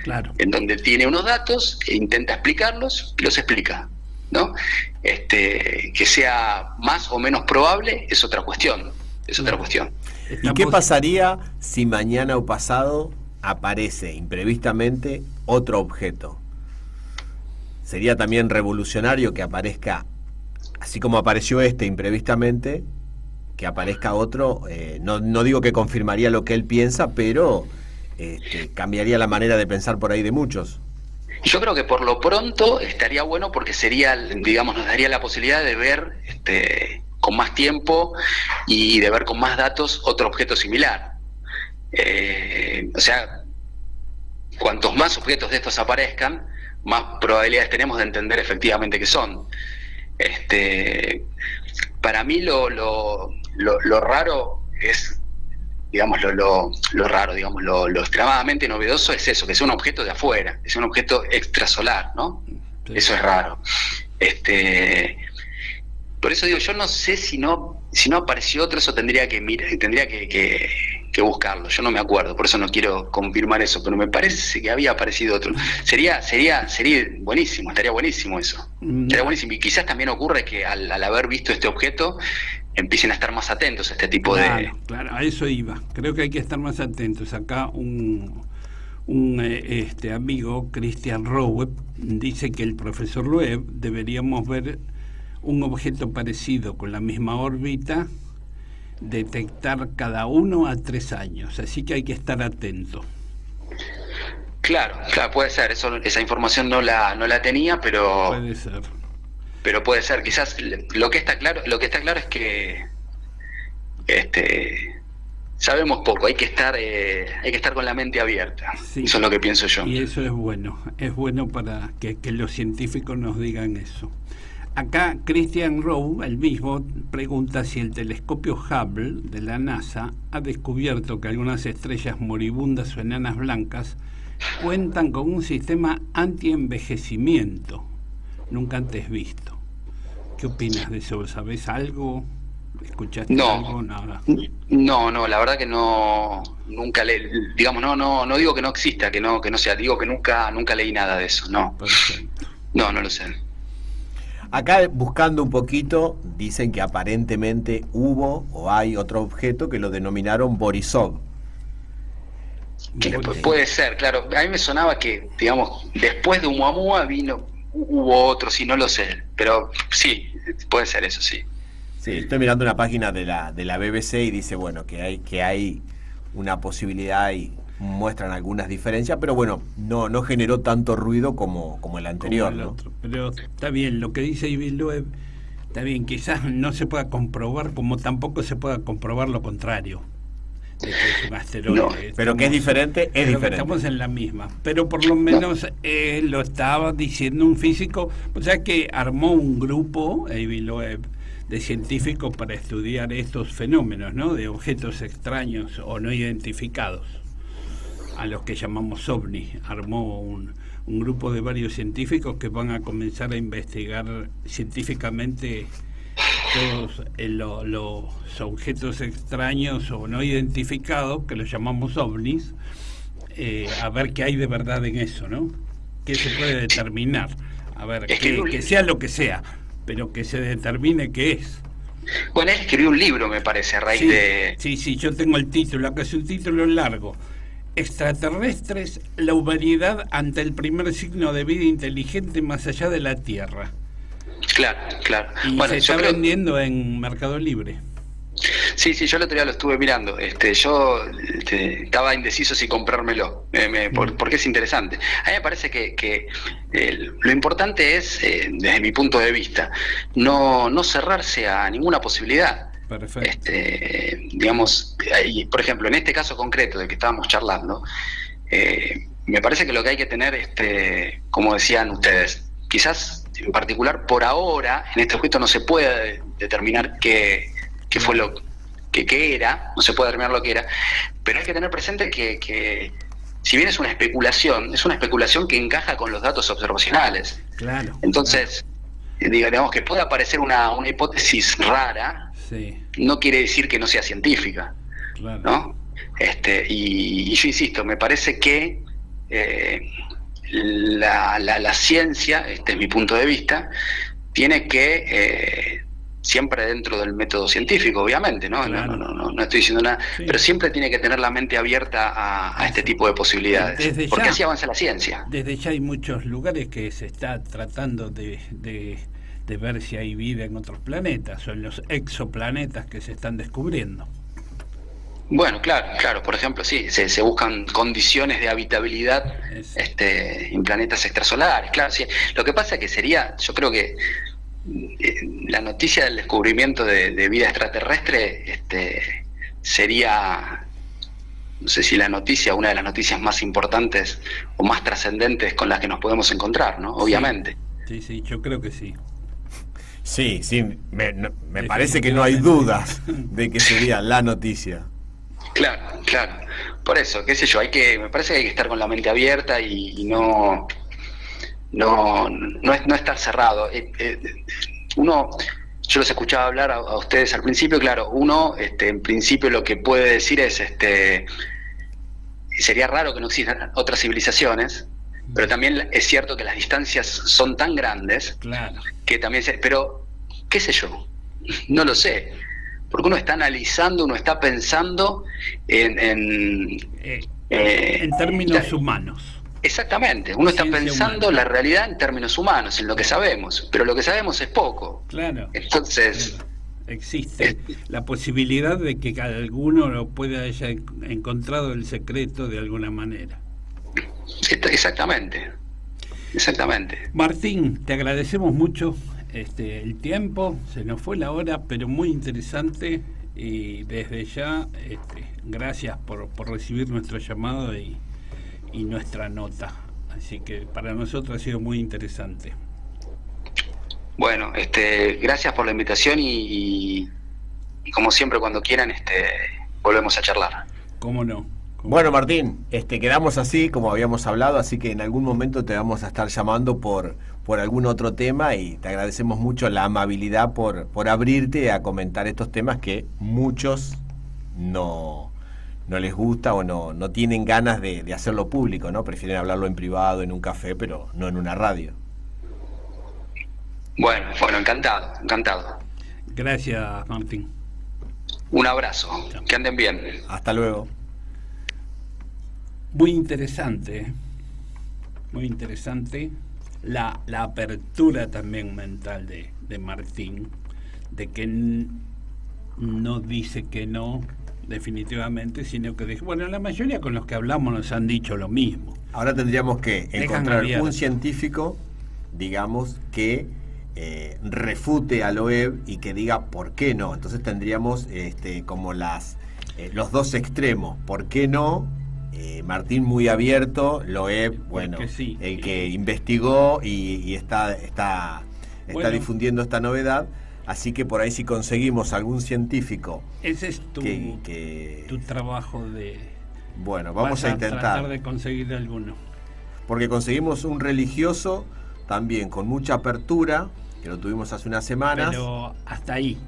Claro. en donde tiene unos datos e intenta explicarlos y los explica, ¿no? Que sea más o menos probable es otra cuestión, ¿Y qué pasaría si mañana o pasado aparece imprevistamente otro objeto? ¿Sería también revolucionario que aparezca, así como apareció imprevistamente, que aparezca otro? No digo que confirmaría lo que él piensa, pero cambiaría la manera de pensar por ahí de muchos. Yo creo que por lo pronto estaría bueno, porque sería, digamos, nos daría la posibilidad de ver con más tiempo y de ver con más datos otro objeto similar. O sea, cuantos más objetos de estos aparezcan, más probabilidades tenemos de entender efectivamente qué son. Para mí lo raro es, digamos, lo raro, digamos, lo extremadamente novedoso es eso, que sea un objeto de afuera, que sea un objeto extrasolar, ¿no? Sí. Eso es raro. Por eso digo, yo no sé si no apareció otro, eso tendría que buscarlo. Yo no me acuerdo, por eso no quiero confirmar eso, pero me parece que había aparecido otro. Sería buenísimo, estaría buenísimo eso. Estaría buenísimo. Y quizás también ocurre que al haber visto este objeto empiecen a estar más atentos a este tipo de... Claro, a eso iba. Creo que hay que estar más atentos. Acá un amigo, Christian Rowe, dice que el profesor Loeb deberíamos ver un objeto parecido con la misma órbita detectar cada 1 a 3 años, así que hay que estar atento. Claro, puede ser. Esa información no la tenía, pero Puede ser. Pero puede ser. Quizás lo que está claro es que sabemos poco. Hay que estar con la mente abierta. Sí. Eso es lo que pienso yo. Y eso es bueno para que los científicos nos digan eso. Acá Christian Rowe, el mismo, pregunta si el telescopio Hubble de la NASA ha descubierto que algunas estrellas moribundas o enanas blancas cuentan con un sistema anti-envejecimiento nunca antes visto. ¿Qué opinas de eso? ¿Sabes algo? ¿Escuchaste algo? Nada. No, la verdad que no, nunca no digo que no exista, que no sea, digo que nunca leí nada de eso, no. Perfecto. No lo sé. Acá, buscando un poquito, dicen que aparentemente hubo o hay otro objeto que lo denominaron Borisov. Puede ser, claro. A mí me sonaba que, digamos, después de Oumuamua hubo otro, sí, no lo sé. Pero sí, puede ser eso, sí. Sí, estoy mirando una página de la BBC y dice, bueno, que hay una posibilidad y muestran algunas diferencias, pero bueno, no generó tanto ruido como el anterior, como el ¿no? otro. Pero está bien, lo que dice Ivy Loeb, está bien, quizás no se pueda comprobar, como tampoco se pueda comprobar lo contrario, de que es un asteroide. No, pero que es diferente, es diferente. Estamos en la misma, pero por lo menos lo estaba diciendo un físico, o sea que armó un grupo, Ivy Loeb, de científicos para estudiar estos fenómenos, ¿no? De objetos extraños o no identificados, a los que llamamos OVNI. Armó un grupo de varios científicos que van a comenzar a investigar científicamente todos los objetos extraños o no identificados, que los llamamos OVNIs, a ver qué hay de verdad en eso, ¿no? ¿Qué se puede determinar? A ver, que sea lo que sea, pero que se determine qué es. Bueno, él escribió un libro, me parece, a raíz de... Sí, yo tengo el título, acá es un título largo. Extraterrestres, la humanidad ante el primer signo de vida inteligente más allá de la Tierra. Claro. Y bueno, se está vendiendo en Mercado Libre. Sí, yo el otro día lo estuve mirando. Yo estaba indeciso si comprármelo, porque es interesante. A mí me parece que lo importante es, desde mi punto de vista, no cerrarse a ninguna posibilidad. Perfecto. Digamos, por ejemplo, en este caso concreto del que estábamos charlando, me parece que lo que hay que tener, como decían ustedes, quizás en particular por ahora, en este objeto no se puede determinar qué fue lo que era, no se puede determinar lo que era, pero hay que tener presente que si bien es una especulación que encaja con los datos observacionales. Claro. Entonces, digamos que puede aparecer una hipótesis rara, sí, no quiere decir que no sea científica, claro, ¿no? Y yo insisto, me parece que la ciencia, este es mi punto de vista, tiene que siempre dentro del método científico, obviamente, ¿no? Claro. No estoy diciendo nada, sí, pero siempre tiene que tener la mente abierta a este tipo de posibilidades, porque así avanza la ciencia. Desde ya hay muchos lugares que se está tratando de ver si hay vida en otros planetas o en los exoplanetas que se están descubriendo. Bueno, claro, por ejemplo, sí, se buscan condiciones de habitabilidad en planetas extrasolares, claro, sí. Lo que pasa es que yo creo que la noticia del descubrimiento de vida extraterrestre sería, no sé si una de las noticias más importantes o más trascendentes con las que nos podemos encontrar, ¿no? Obviamente. Sí, yo creo que sí. Sí, me parece que no hay dudas de que sería la noticia. Claro. Por eso, qué sé yo, me parece que hay que estar con la mente abierta y no estar cerrado. Yo los escuchaba hablar a ustedes al principio, claro, en principio lo que puede decir es, sería raro que no existan otras civilizaciones, pero también es cierto que las distancias son tan grandes, claro, que también pero qué sé yo, no lo sé, porque uno está analizando, uno está pensando en términos humanos. Exactamente, uno está pensando la realidad en términos humanos, en lo que sabemos, pero lo que sabemos es poco. Claro. Entonces, existe la posibilidad de que cada alguno lo pueda haya encontrado el secreto de alguna manera. Exactamente. Martín, te agradecemos mucho el tiempo, se nos fue la hora, pero muy interesante, y desde ya gracias por recibir nuestro llamado y nuestra nota. Así que para nosotros ha sido muy interesante. Bueno, gracias por la invitación y como siempre, cuando quieran, volvemos a charlar. ¿Cómo no? Bueno, Martín, quedamos así como habíamos hablado, así que en algún momento te vamos a estar llamando por algún otro tema, y te agradecemos mucho la amabilidad por abrirte a comentar estos temas que muchos no les gusta o no tienen ganas de hacerlo público, ¿no? Prefieren hablarlo en privado, en un café, pero no en una radio. Bueno, encantado. Gracias, Martín. Un abrazo, que anden bien. Hasta luego. Muy interesante la apertura también mental de Martín, de que no dice que no definitivamente, sino que dice, bueno, la mayoría con los que hablamos nos han dicho lo mismo. Ahora tendríamos que encontrar abierto un científico, digamos, que refute a Loeb y que diga por qué no. Entonces tendríamos como los dos extremos. ¿Por qué no? Martín muy abierto, Loeb, bueno, sí, el que investigó y está bueno, difundiendo esta novedad. Así que por ahí, si conseguimos algún científico, ese es tu trabajo de... Bueno, vamos a intentar tratar de conseguir alguno. Porque conseguimos un religioso también con mucha apertura, que lo tuvimos hace unas semanas. Pero hasta ahí,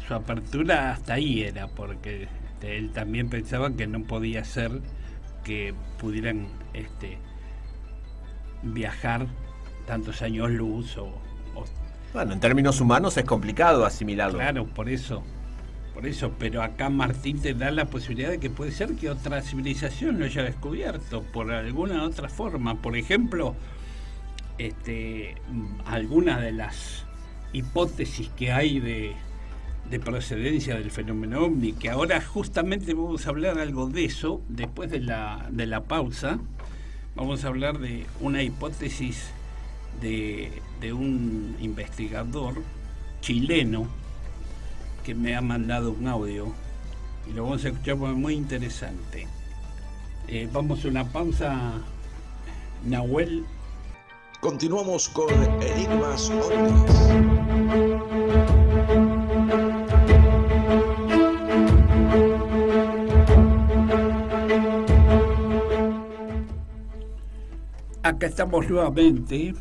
su apertura hasta ahí era, porque él también pensaba que no podía ser que pudieran viajar tantos años luz Bueno, en términos humanos es complicado asimilarlo. Claro, por eso, pero acá Martín te da la posibilidad de que puede ser que otra civilización lo haya descubierto por alguna otra forma. Por ejemplo, algunas de las hipótesis que hay de procedencia del fenómeno ovni, que ahora justamente vamos a hablar algo de eso después de la pausa. Vamos a hablar de una hipótesis de un investigador chileno que me ha mandado un audio y lo vamos a escuchar porque es muy interesante. Vamos a una pausa, Nahuel. Continuamos con Enigmas OVNIs. Acá estamos nuevamente.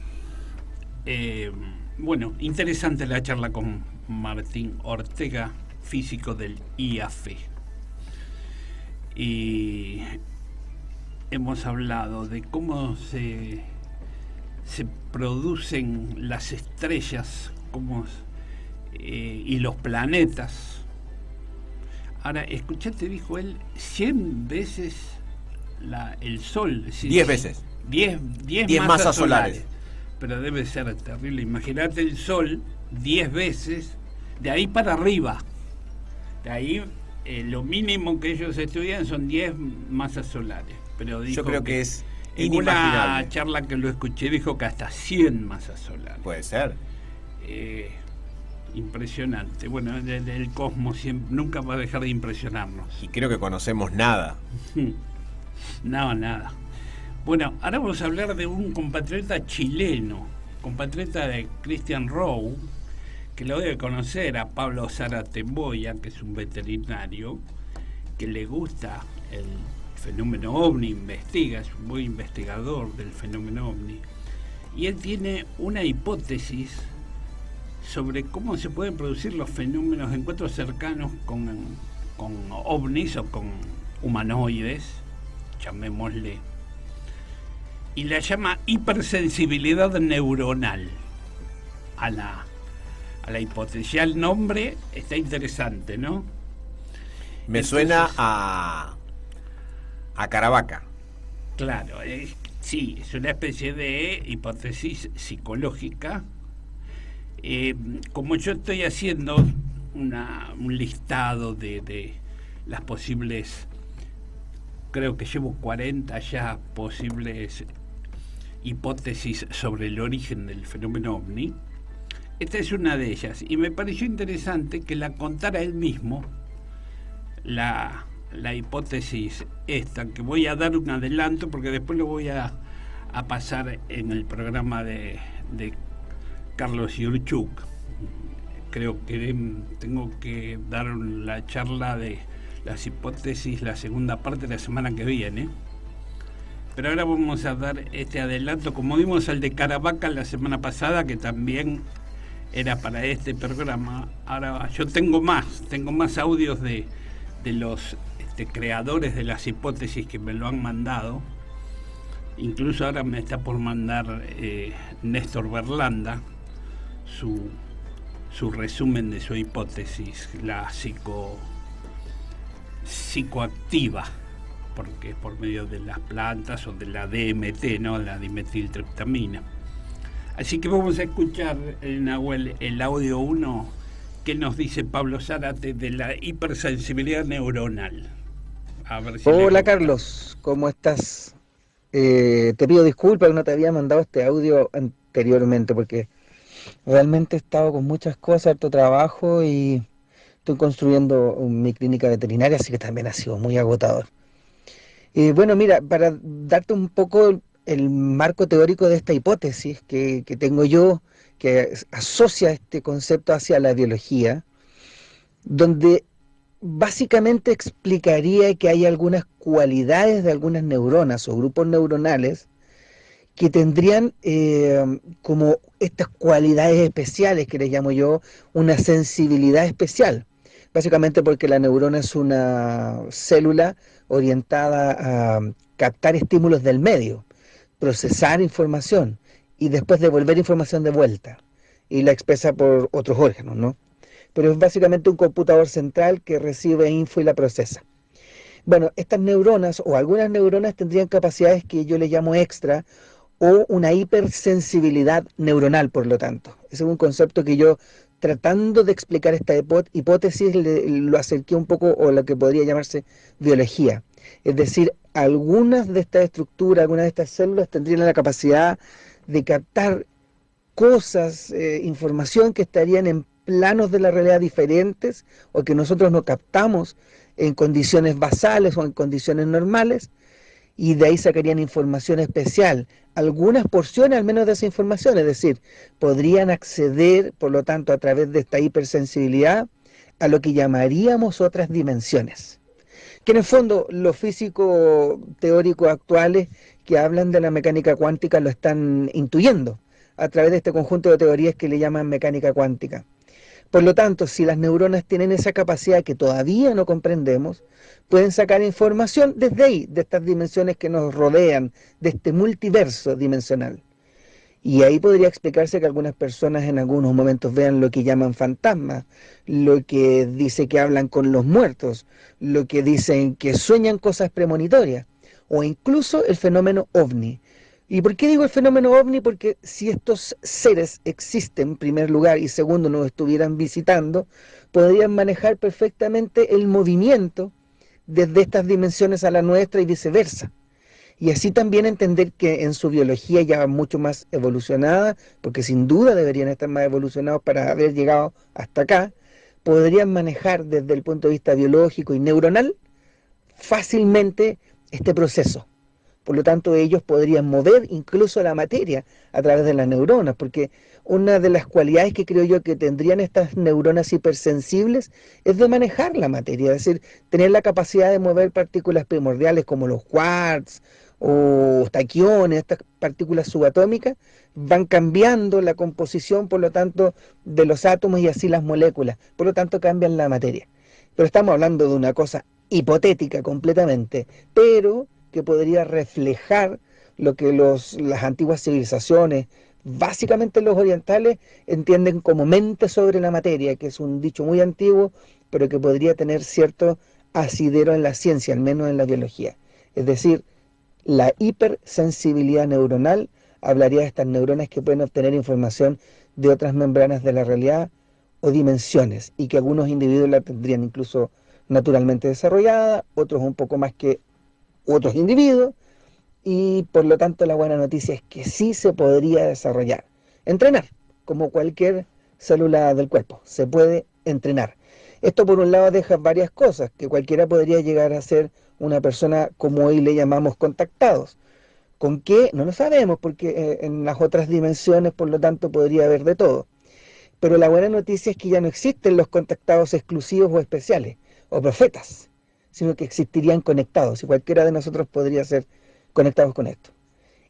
Bueno, interesante la charla con Martín Ortega, físico del IAF. Y hemos hablado de cómo se producen las estrellas y los planetas. Ahora, escuchate, dijo él, 100 veces el Sol. 10 veces. 10 masas solares. Pero debe ser terrible. Imagínate el Sol 10 veces, de ahí para arriba. De ahí lo mínimo que ellos estudian son 10 masas solares. Pero dijo, yo creo que es en una charla que lo escuché, dijo que hasta 100 masas solares. Puede ser. Impresionante. Bueno, el cosmos nunca va a dejar de impresionarnos. Y creo que conocemos nada. Nada. Bueno, ahora vamos a hablar de un compatriota chileno, compatriota de Christian Rowe, que lo debe conocer, a Pablo Zaratemboya, que es un veterinario, que le gusta el fenómeno ovni, investiga, es un buen investigador del fenómeno ovni. Y él tiene una hipótesis sobre cómo se pueden producir los fenómenos de encuentros cercanos con ovnis o con humanoides, llamémosle, y la llama hipersensibilidad neuronal a la hipótesis. Ya el nombre está interesante, ¿no? Me suena a Caravaca. Claro, sí, es una especie de hipótesis psicológica. Como yo estoy haciendo un listado de las posibles, creo que llevo 40 ya posibles hipótesis sobre el origen del fenómeno ovni. Esta es una de ellas, y me pareció interesante que la contara él mismo, la hipótesis esta, que voy a dar un adelanto porque después lo voy a pasar en el programa de Carlos Yurchuk. Creo que tengo que dar la charla de las hipótesis, la segunda parte, la semana que viene. Pero ahora vamos a dar este adelanto, como dimos el de Caravaca la semana pasada, que también era para este programa. Ahora yo tengo más audios de los creadores de las hipótesis que me lo han mandado. Incluso ahora me está por mandar Néstor Berlanda su resumen de su hipótesis, la psicoactiva, porque es por medio de las plantas o de la DMT, ¿no? La dimetiltriptamina. Así que vamos a escuchar, Nahuel, el audio 1 que nos dice Pablo Zárate de la hipersensibilidad neuronal. A ver si Hola Carlos, ¿cómo estás? Te pido disculpas, no te había mandado este audio anteriormente porque realmente he estado con muchas cosas, harto trabajo y estoy construyendo mi clínica veterinaria, así que también ha sido muy agotador. Bueno, mira, para darte un poco el marco teórico de esta hipótesis que tengo yo, que asocia este concepto hacia la biología, donde básicamente explicaría que hay algunas cualidades de algunas neuronas o grupos neuronales que tendrían como estas cualidades especiales que les llamo yo una sensibilidad especial, básicamente porque la neurona es una célula orientada a captar estímulos del medio, procesar información y después devolver información de vuelta y la expresa por otros órganos, ¿no? Pero es básicamente un computador central que recibe info y la procesa. Bueno, estas neuronas o algunas neuronas tendrían capacidades que yo le llamo extra o una hipersensibilidad neuronal, por lo tanto. Ese es un concepto que yo, tratando de explicar esta hipótesis, lo acerqué un poco a lo que podría llamarse biología. Es decir, algunas de estas estructuras, algunas de estas células tendrían la capacidad de captar cosas, información que estarían en planos de la realidad diferentes o que nosotros no captamos en condiciones basales o en condiciones normales, y de ahí sacarían información especial, algunas porciones al menos de esa información, es decir, podrían acceder, por lo tanto, a través de esta hipersensibilidad, a lo que llamaríamos otras dimensiones. Que en el fondo los físicos teóricos actuales que hablan de la mecánica cuántica lo están intuyendo a través de este conjunto de teorías que le llaman mecánica cuántica. Por lo tanto, si las neuronas tienen esa capacidad que todavía no comprendemos, pueden sacar información desde ahí, de estas dimensiones que nos rodean, de este multiverso dimensional. Y ahí podría explicarse que algunas personas en algunos momentos vean lo que llaman fantasmas, lo que dice que hablan con los muertos, lo que dicen que sueñan cosas premonitorias, o incluso el fenómeno ovni. ¿Y por qué digo el fenómeno ovni? Porque si estos seres existen, en primer lugar, y segundo, nos estuvieran visitando, podrían manejar perfectamente el movimiento desde estas dimensiones a la nuestra y viceversa. Y así también entender que en su biología ya mucho más evolucionada, porque sin duda deberían estar más evolucionados para haber llegado hasta acá, podrían manejar desde el punto de vista biológico y neuronal fácilmente este proceso. Por lo tanto, ellos podrían mover incluso la materia a través de las neuronas, porque una de las cualidades que creo yo que tendrían estas neuronas hipersensibles es de manejar la materia, es decir, tener la capacidad de mover partículas primordiales como los quarks o taquiones, estas partículas subatómicas, van cambiando la composición, por lo tanto, de los átomos y así las moléculas, por lo tanto cambian la materia. Pero estamos hablando de una cosa hipotética completamente, pero que podría reflejar lo que las antiguas civilizaciones, básicamente los orientales, entienden como mente sobre la materia, que es un dicho muy antiguo, pero que podría tener cierto asidero en la ciencia, al menos en la biología. Es decir, la hipersensibilidad neuronal hablaría de estas neuronas que pueden obtener información de otras membranas de la realidad o dimensiones, y que algunos individuos la tendrían incluso naturalmente desarrollada, otros un poco más que otros individuos, y por lo tanto la buena noticia es que sí se podría desarrollar. Entrenar, como cualquier célula del cuerpo, se puede entrenar. Esto por un lado deja varias cosas, que cualquiera podría llegar a ser una persona como hoy le llamamos contactados. ¿Con qué? No lo sabemos, porque en las otras dimensiones, por lo tanto, podría haber de todo. Pero la buena noticia es que ya no existen los contactados exclusivos o especiales, o profetas, sino que existirían conectados, y cualquiera de nosotros podría ser conectados con esto.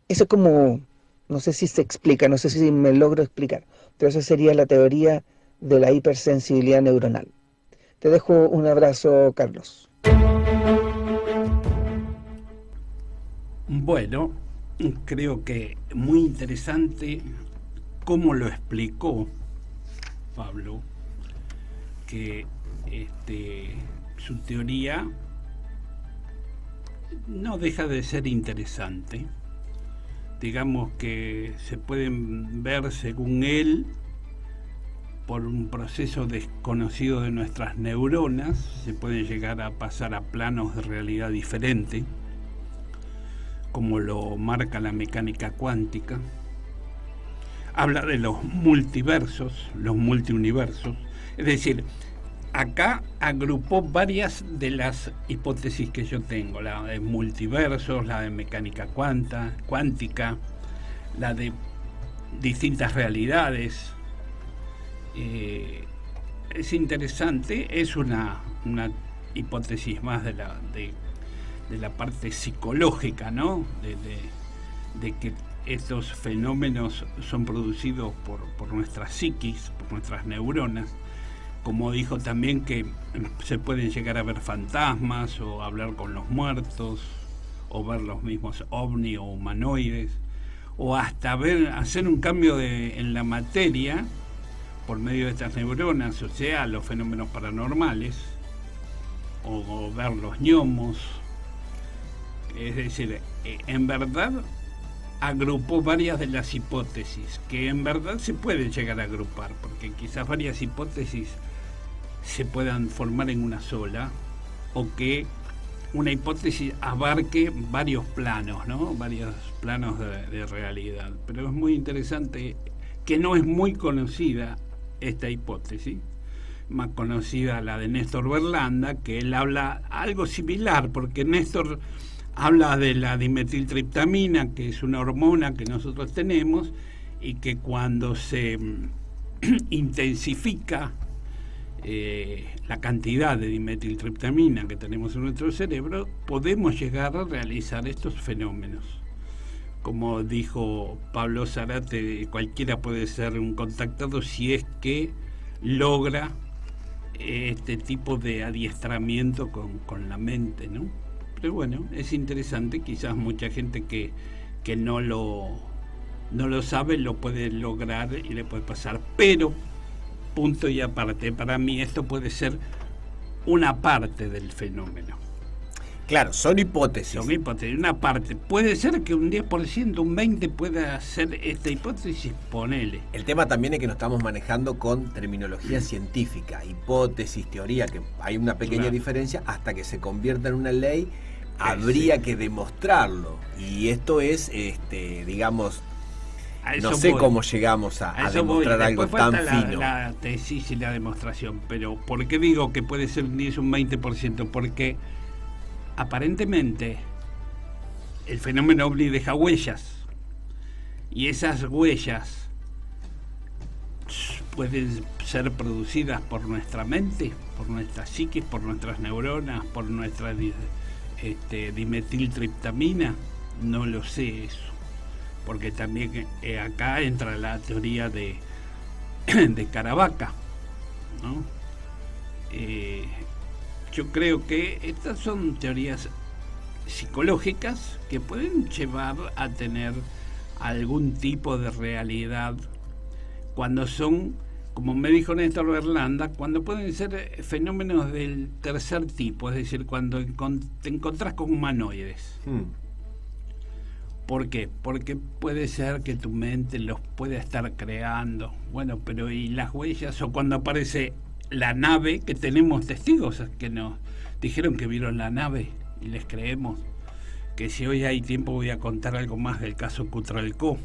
Eso es como, no sé si se explica, no sé si me logro explicar, pero esa sería la teoría de la hipersensibilidad neuronal. Te dejo un abrazo, Carlos. Bueno, creo que muy interesante cómo lo explicó Pablo, que su teoría no deja de ser interesante. Digamos que se pueden ver, según él, por un proceso desconocido de nuestras neuronas, se puede llegar a pasar a planos de realidad diferente, como lo marca la mecánica cuántica. Habla de los multiversos, los multiuniversos. Es decir, acá agrupó varias de las hipótesis que yo tengo, la de multiversos, la de mecánica cuántica, la de distintas realidades. Es interesante, es una hipótesis más de la parte psicológica, ¿no? De que estos fenómenos son producidos por nuestra psiquis, por nuestras neuronas. Como dijo también que se pueden llegar a ver fantasmas o hablar con los muertos o ver los mismos ovni o humanoides, o hasta hacer un cambio en la materia por medio de estas neuronas, o sea, los fenómenos paranormales, o ver los gnomos. Es decir, en verdad agrupó varias de las hipótesis, que en verdad se pueden llegar a agrupar, porque quizás varias hipótesis se puedan formar en una sola, o que una hipótesis abarque varios planos, ¿no? Varios planos de realidad. Pero es muy interesante que no es muy conocida esta hipótesis, más conocida la de Néstor Berlanda, que él habla algo similar, porque Néstor habla de la dimetiltriptamina, que es una hormona que nosotros tenemos y que cuando se intensifica la cantidad de dimetiltriptamina que tenemos en nuestro cerebro, podemos llegar a realizar estos fenómenos. Como dijo Pablo Zarate, cualquiera puede ser un contactado si es que logra este tipo de adiestramiento con la mente, ¿no? Pero bueno, es interesante, quizás mucha gente que no lo sabe lo puede lograr y le puede pasar, pero punto y aparte, para mí esto puede ser una parte del fenómeno. Claro, son hipótesis. Son hipótesis, una parte. Puede ser que un 10%, un 20% pueda hacer esta hipótesis, ponele. El tema también es que nos estamos manejando con terminología científica, hipótesis, teoría, que hay una pequeña diferencia hasta que se convierta en una ley. Habría que demostrarlo, y esto es, digamos, no sé cómo llegamos a demostrar algo tan fino. La tesis y la demostración, pero ¿por qué digo que puede ser un 10 o un 20%? Porque aparentemente el fenómeno ovni deja huellas, y esas huellas pueden ser producidas por nuestra mente, por nuestra psiquis, por nuestras neuronas, por nuestra dimetiltriptamina. No lo sé eso, porque también acá entra la teoría de Caravaca, ¿no? Yo creo que estas son teorías psicológicas que pueden llevar a tener algún tipo de realidad cuando son, como me dijo Néstor Berlanda, cuando pueden ser fenómenos del tercer tipo, es decir, cuando te encontrás con humanoides. ¿Por qué? Porque puede ser que tu mente los pueda estar creando. Bueno, pero ¿y las huellas? O cuando aparece la nave, que tenemos testigos que nos dijeron que vieron la nave y les creemos. Que si hoy hay tiempo voy a contar algo más del caso Cutralcó,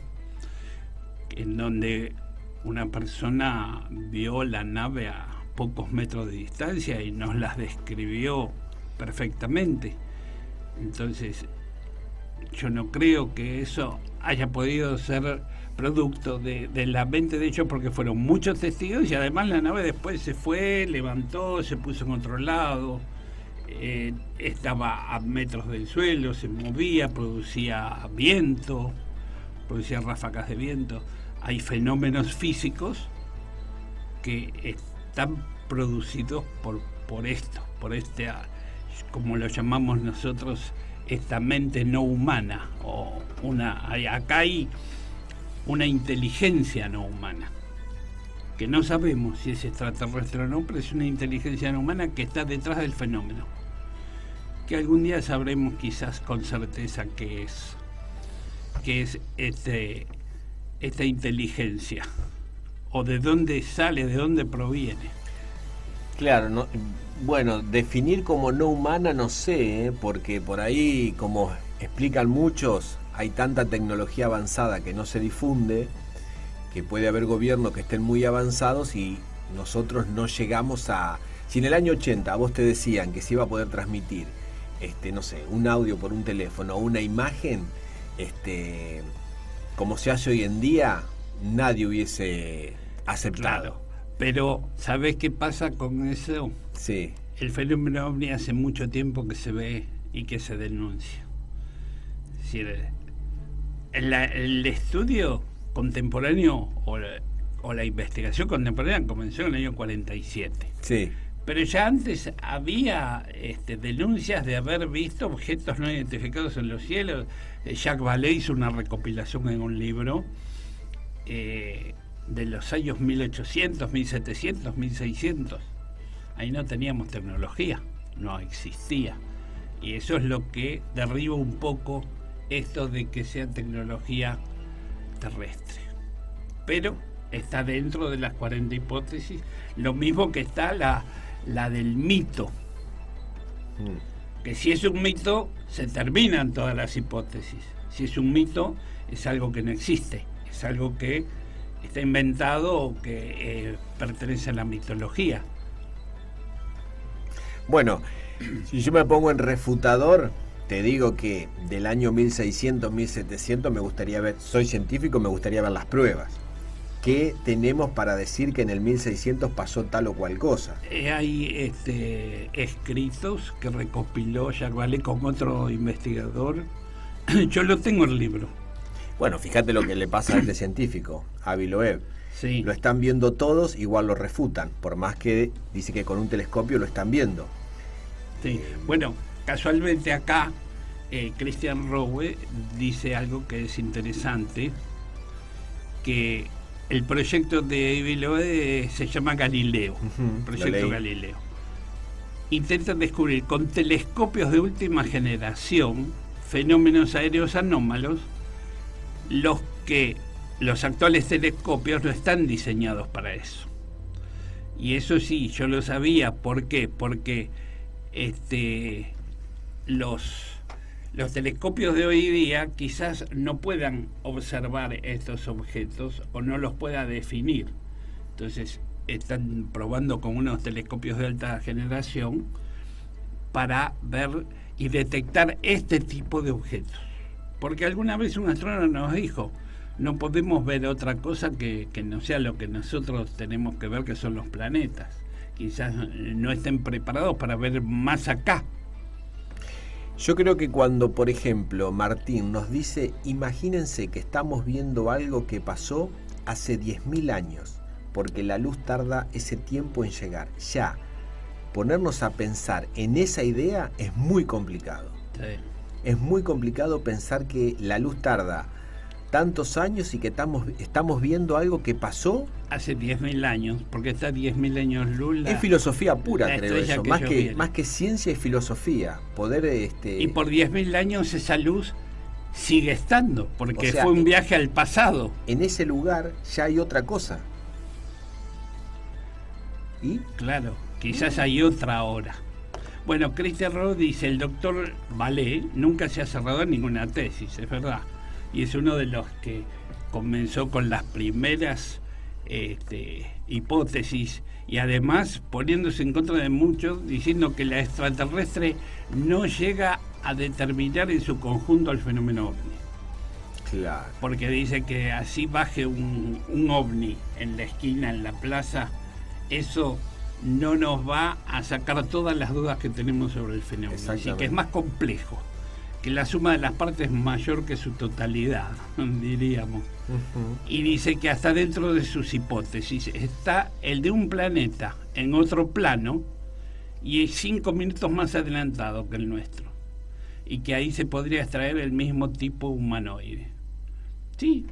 en donde una persona vio la nave a pocos metros de distancia y nos las describió perfectamente. Entonces, yo no creo que eso haya podido ser producto de la mente de ellos, porque fueron muchos testigos y además la nave después se fue, levantó, se puso en otro lado, estaba a metros del suelo, se movía, producía viento, producía ráfagas de viento. Hay fenómenos físicos que están producidos por esto, por este, como lo llamamos nosotros, esta mente no humana, o acá hay una inteligencia no humana, que no sabemos si es extraterrestre o no, pero es una inteligencia no humana que está detrás del fenómeno, que algún día sabremos quizás con certeza qué es esta inteligencia, o de dónde sale, de dónde proviene. Claro, no, bueno, definir como no humana no sé, porque por ahí, como explican muchos, hay tanta tecnología avanzada que no se difunde, que puede haber gobiernos que estén muy avanzados y nosotros no llegamos a... Si en el año 80 a vos te decían que se iba a poder transmitir, no sé, un audio por un teléfono o una imagen, como se hace hoy en día, nadie hubiese aceptado. Claro. Pero, ¿sabés qué pasa con eso? Sí. El fenómeno ovni hace mucho tiempo que se ve y que se denuncia. Es decir, el estudio contemporáneo o la investigación contemporánea comenzó en el año 47. Sí. Pero ya antes había denuncias de haber visto objetos no identificados en los cielos. Jacques Vallée hizo una recopilación en un libro de los años 1800, 1700, 1600. Ahí no teníamos tecnología, no existía. Y eso es lo que derriba un poco esto de que sea tecnología terrestre. Pero está dentro de las 40 hipótesis, lo mismo que está la del mito. Que si es un mito, se terminan todas las hipótesis. Si es un mito, es algo que no existe, es algo que está inventado o que pertenece a la mitología. Bueno, si yo me pongo en refutador, te digo que del año 1600, 1700 me gustaría ver, soy científico, me gustaría ver las pruebas. ¿Qué tenemos para decir que en el 1600 pasó tal o cual cosa? Hay escritos que recopiló Jacques Vallée con otro investigador. Yo lo tengo el libro. Bueno, fíjate lo que le pasa a este científico, a Viloev. Sí. Lo están viendo todos, igual lo refutan, por más que dice que con un telescopio lo están viendo. Sí. Bueno, casualmente acá Christian Rowe dice algo que es interesante, que el proyecto de Viloev se llama Galileo, proyecto Galileo. Intentan descubrir con telescopios de última generación fenómenos aéreos anómalos, los que los actuales telescopios no están diseñados para eso. Y eso sí, yo lo sabía. ¿Por qué? Porque los telescopios de hoy día quizás no puedan observar estos objetos o no los pueda definir. Entonces están probando con unos telescopios de alta generación para ver y detectar este tipo de objetos. Porque alguna vez un astrónomo nos dijo, no podemos ver otra cosa que no sea lo que nosotros tenemos que ver, que son los planetas. Quizás no estén preparados para ver más acá. Yo creo que cuando, por ejemplo, Martín nos dice, imagínense que estamos viendo algo que pasó hace 10.000 años, porque la luz tarda ese tiempo en llegar. Ya, ponernos a pensar en esa idea es muy complicado. Sí. Es muy complicado pensar que la luz tarda tantos años y que estamos viendo algo que pasó hace 10.000 años, porque está 10.000 años luz. Es filosofía pura, creo eso, más que ciencia y filosofía. Poder Y por 10.000 años esa luz sigue estando, porque O sea, fue un viaje al pasado. En ese lugar ya hay otra cosa. ¿Y? Claro, quizás hay otra ahora. Bueno, Christian Roth dice, el doctor Vallée nunca se ha cerrado ninguna tesis, es verdad. Y es uno de los que comenzó con las primeras hipótesis y además poniéndose en contra de muchos, diciendo que la extraterrestre no llega a determinar en su conjunto el fenómeno ovni. Claro. Porque dice que así baje un ovni en la esquina, en la plaza, eso no nos va a sacar todas las dudas que tenemos sobre el fenómeno. Así que es más complejo, que la suma de las partes es mayor que su totalidad, diríamos. Y dice que hasta dentro de sus hipótesis está el de un planeta en otro plano y es 5 minutos más adelantado que el nuestro. Y que ahí se podría extraer el mismo tipo humanoide. Sí,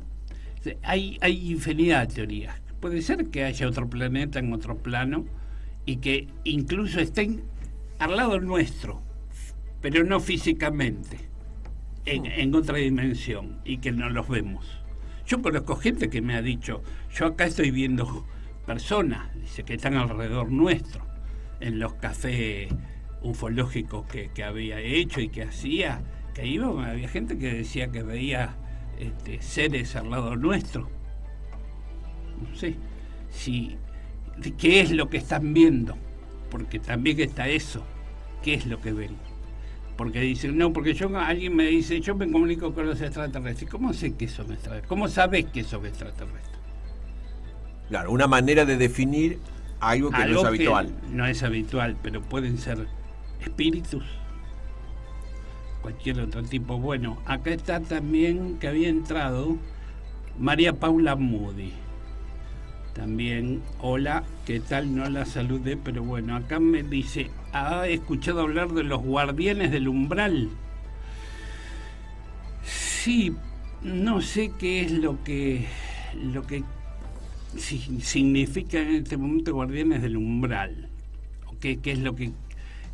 hay infinidad de teorías. Puede ser que haya otro planeta en otro plano y que incluso estén al lado nuestro, pero no físicamente, en otra dimensión, y que no los vemos. Yo conozco gente que me ha dicho, yo acá estoy viendo personas, dice, que están alrededor nuestro, en los cafés ufológicos que había hecho y que hacía, que iba, había gente que decía que veía seres al lado nuestro. No sé si qué es lo que están viendo, porque también está eso, qué es lo que ven. Porque dicen, no, porque alguien me dice, yo me comunico con los extraterrestres. ¿Cómo sé que son extraterrestres? ¿Cómo sabes que son extraterrestres? Claro, una manera de definir algo que no es habitual. No es habitual, pero pueden ser espíritus, cualquier otro tipo. Bueno, acá está también que había entrado María Paula Moody. También, hola, ¿qué tal? No la saludé, pero bueno, acá me dice, ¿ha escuchado hablar de los guardianes del umbral? Sí, no sé qué es lo que significa en este momento guardianes del umbral, o qué es lo que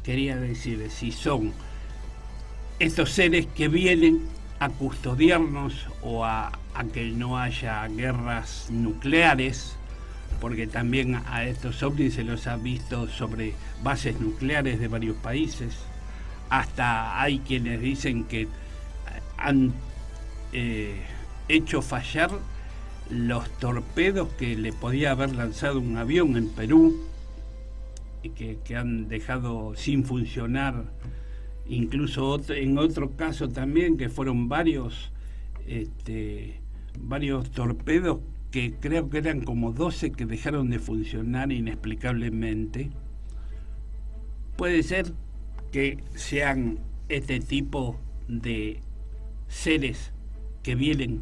quería decir, si son estos seres que vienen a custodiarnos o a que no haya guerras nucleares, porque también a estos ovnis se los ha visto sobre bases nucleares de varios países. Hasta hay quienes dicen que han hecho fallar los torpedos que le podía haber lanzado un avión en Perú y que han dejado sin funcionar. Incluso en otro caso también, que fueron varios torpedos, que creo que eran como 12 que dejaron de funcionar inexplicablemente. Puede ser que sean este tipo de seres que vienen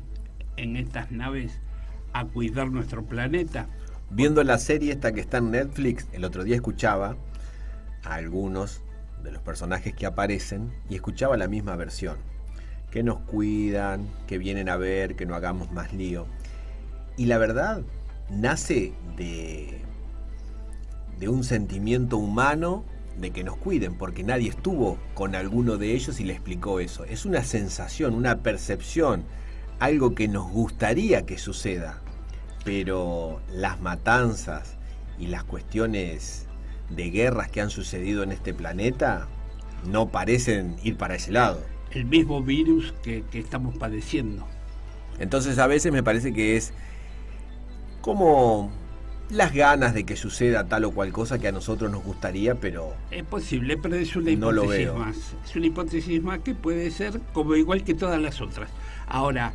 en estas naves a cuidar nuestro planeta. Viendo la serie esta que está en Netflix, el otro día escuchaba a algunos de los personajes que aparecen y escuchaba la misma versión, que nos cuidan, que vienen a ver, que no hagamos más lío. Y la verdad nace de un sentimiento humano de que nos cuiden, porque nadie estuvo con alguno de ellos y le explicó eso. Es una sensación, una percepción, algo que nos gustaría que suceda, pero las matanzas y las cuestiones de guerras que han sucedido en este planeta no parecen ir para ese lado. El mismo virus que estamos padeciendo. Entonces a veces me parece que es como las ganas de que suceda tal o cual cosa que a nosotros nos gustaría, pero es posible, pero es una no lo hipótesis veo. más. Es una hipótesis más que puede ser como igual que todas las otras. Ahora,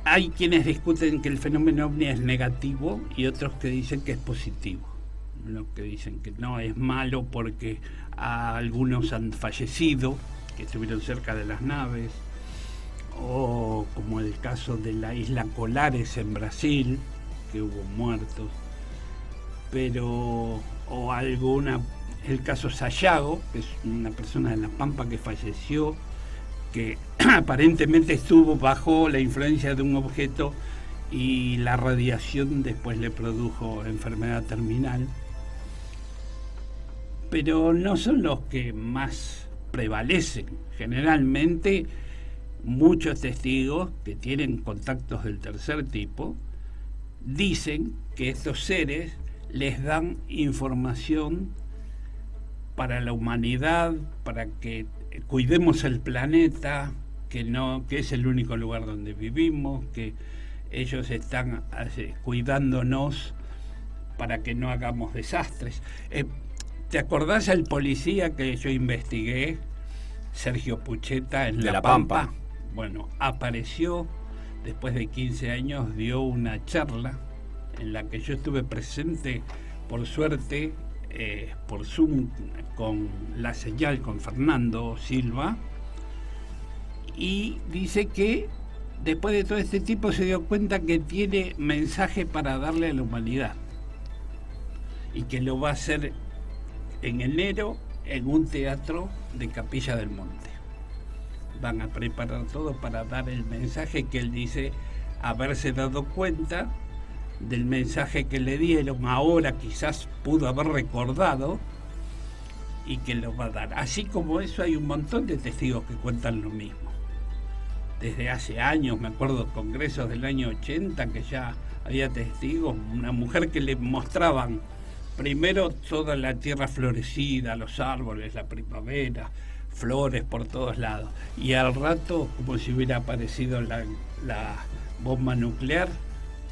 hay quienes discuten que el fenómeno ovni es negativo y otros que dicen que es positivo. Los que dicen que no es malo porque algunos han fallecido, que estuvieron cerca de las naves, o como el caso de la isla Colares en Brasil, que hubo muertos, pero el caso Sayago, que es una persona de La Pampa que falleció, que aparentemente estuvo bajo la influencia de un objeto y la radiación después le produjo enfermedad terminal. Pero no son los que más prevalecen. Generalmente muchos testigos que tienen contactos del tercer tipo dicen que estos seres les dan información para la humanidad, para que cuidemos el planeta, que es el único lugar donde vivimos, que ellos están cuidándonos para que no hagamos desastres. ¿Te acordás del policía que yo investigué, Sergio Pucheta, en La Pampa? Bueno, apareció después de 15 años, dio una charla en la que yo estuve presente, por suerte, por Zoom, con la señal, con Fernando Silva, y dice que después de todo este tiempo se dio cuenta que tiene mensaje para darle a la humanidad y que lo va a hacer en enero en un teatro de Capilla del Monte. Van a preparar todo para dar el mensaje que él dice haberse dado cuenta del mensaje que le dieron, ahora quizás pudo haber recordado, y que lo va a dar. Así como eso hay un montón de testigos que cuentan lo mismo. Desde hace años, me acuerdo congresos del año 80 que ya había testigos, una mujer que le mostraban primero toda la tierra florecida, los árboles, la primavera, flores por todos lados, y al rato, como si hubiera aparecido la bomba nuclear,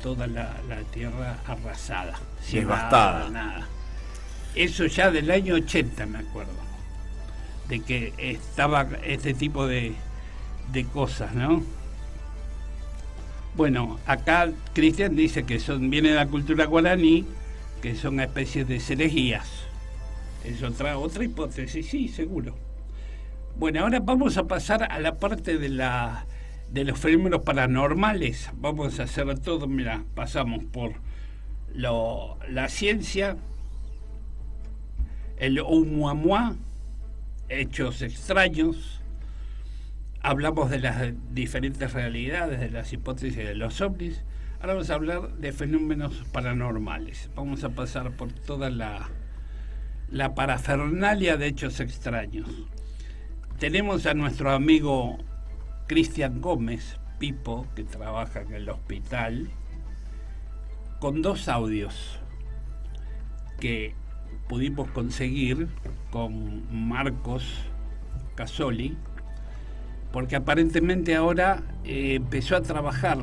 toda la tierra arrasada, devastada. Nada. Eso ya del año 80 me acuerdo, de que estaba este tipo de cosas, ¿no? Bueno, acá Cristian dice que viene de la cultura guaraní, que son especies de seres guías. Es otra hipótesis, sí, seguro. Bueno, ahora vamos a pasar a la parte de los fenómenos paranormales. Vamos a hacer todo, mira, pasamos por la ciencia, el Oumuamua, hechos extraños, hablamos de las diferentes realidades, de las hipótesis de los ovnis. Ahora vamos a hablar de fenómenos paranormales. Vamos a pasar por toda la parafernalia de hechos extraños. Tenemos a nuestro amigo Cristian Gómez, Pipo, que trabaja en el hospital, con 2 audios que pudimos conseguir con Marcos Casoli, porque aparentemente ahora empezó a trabajar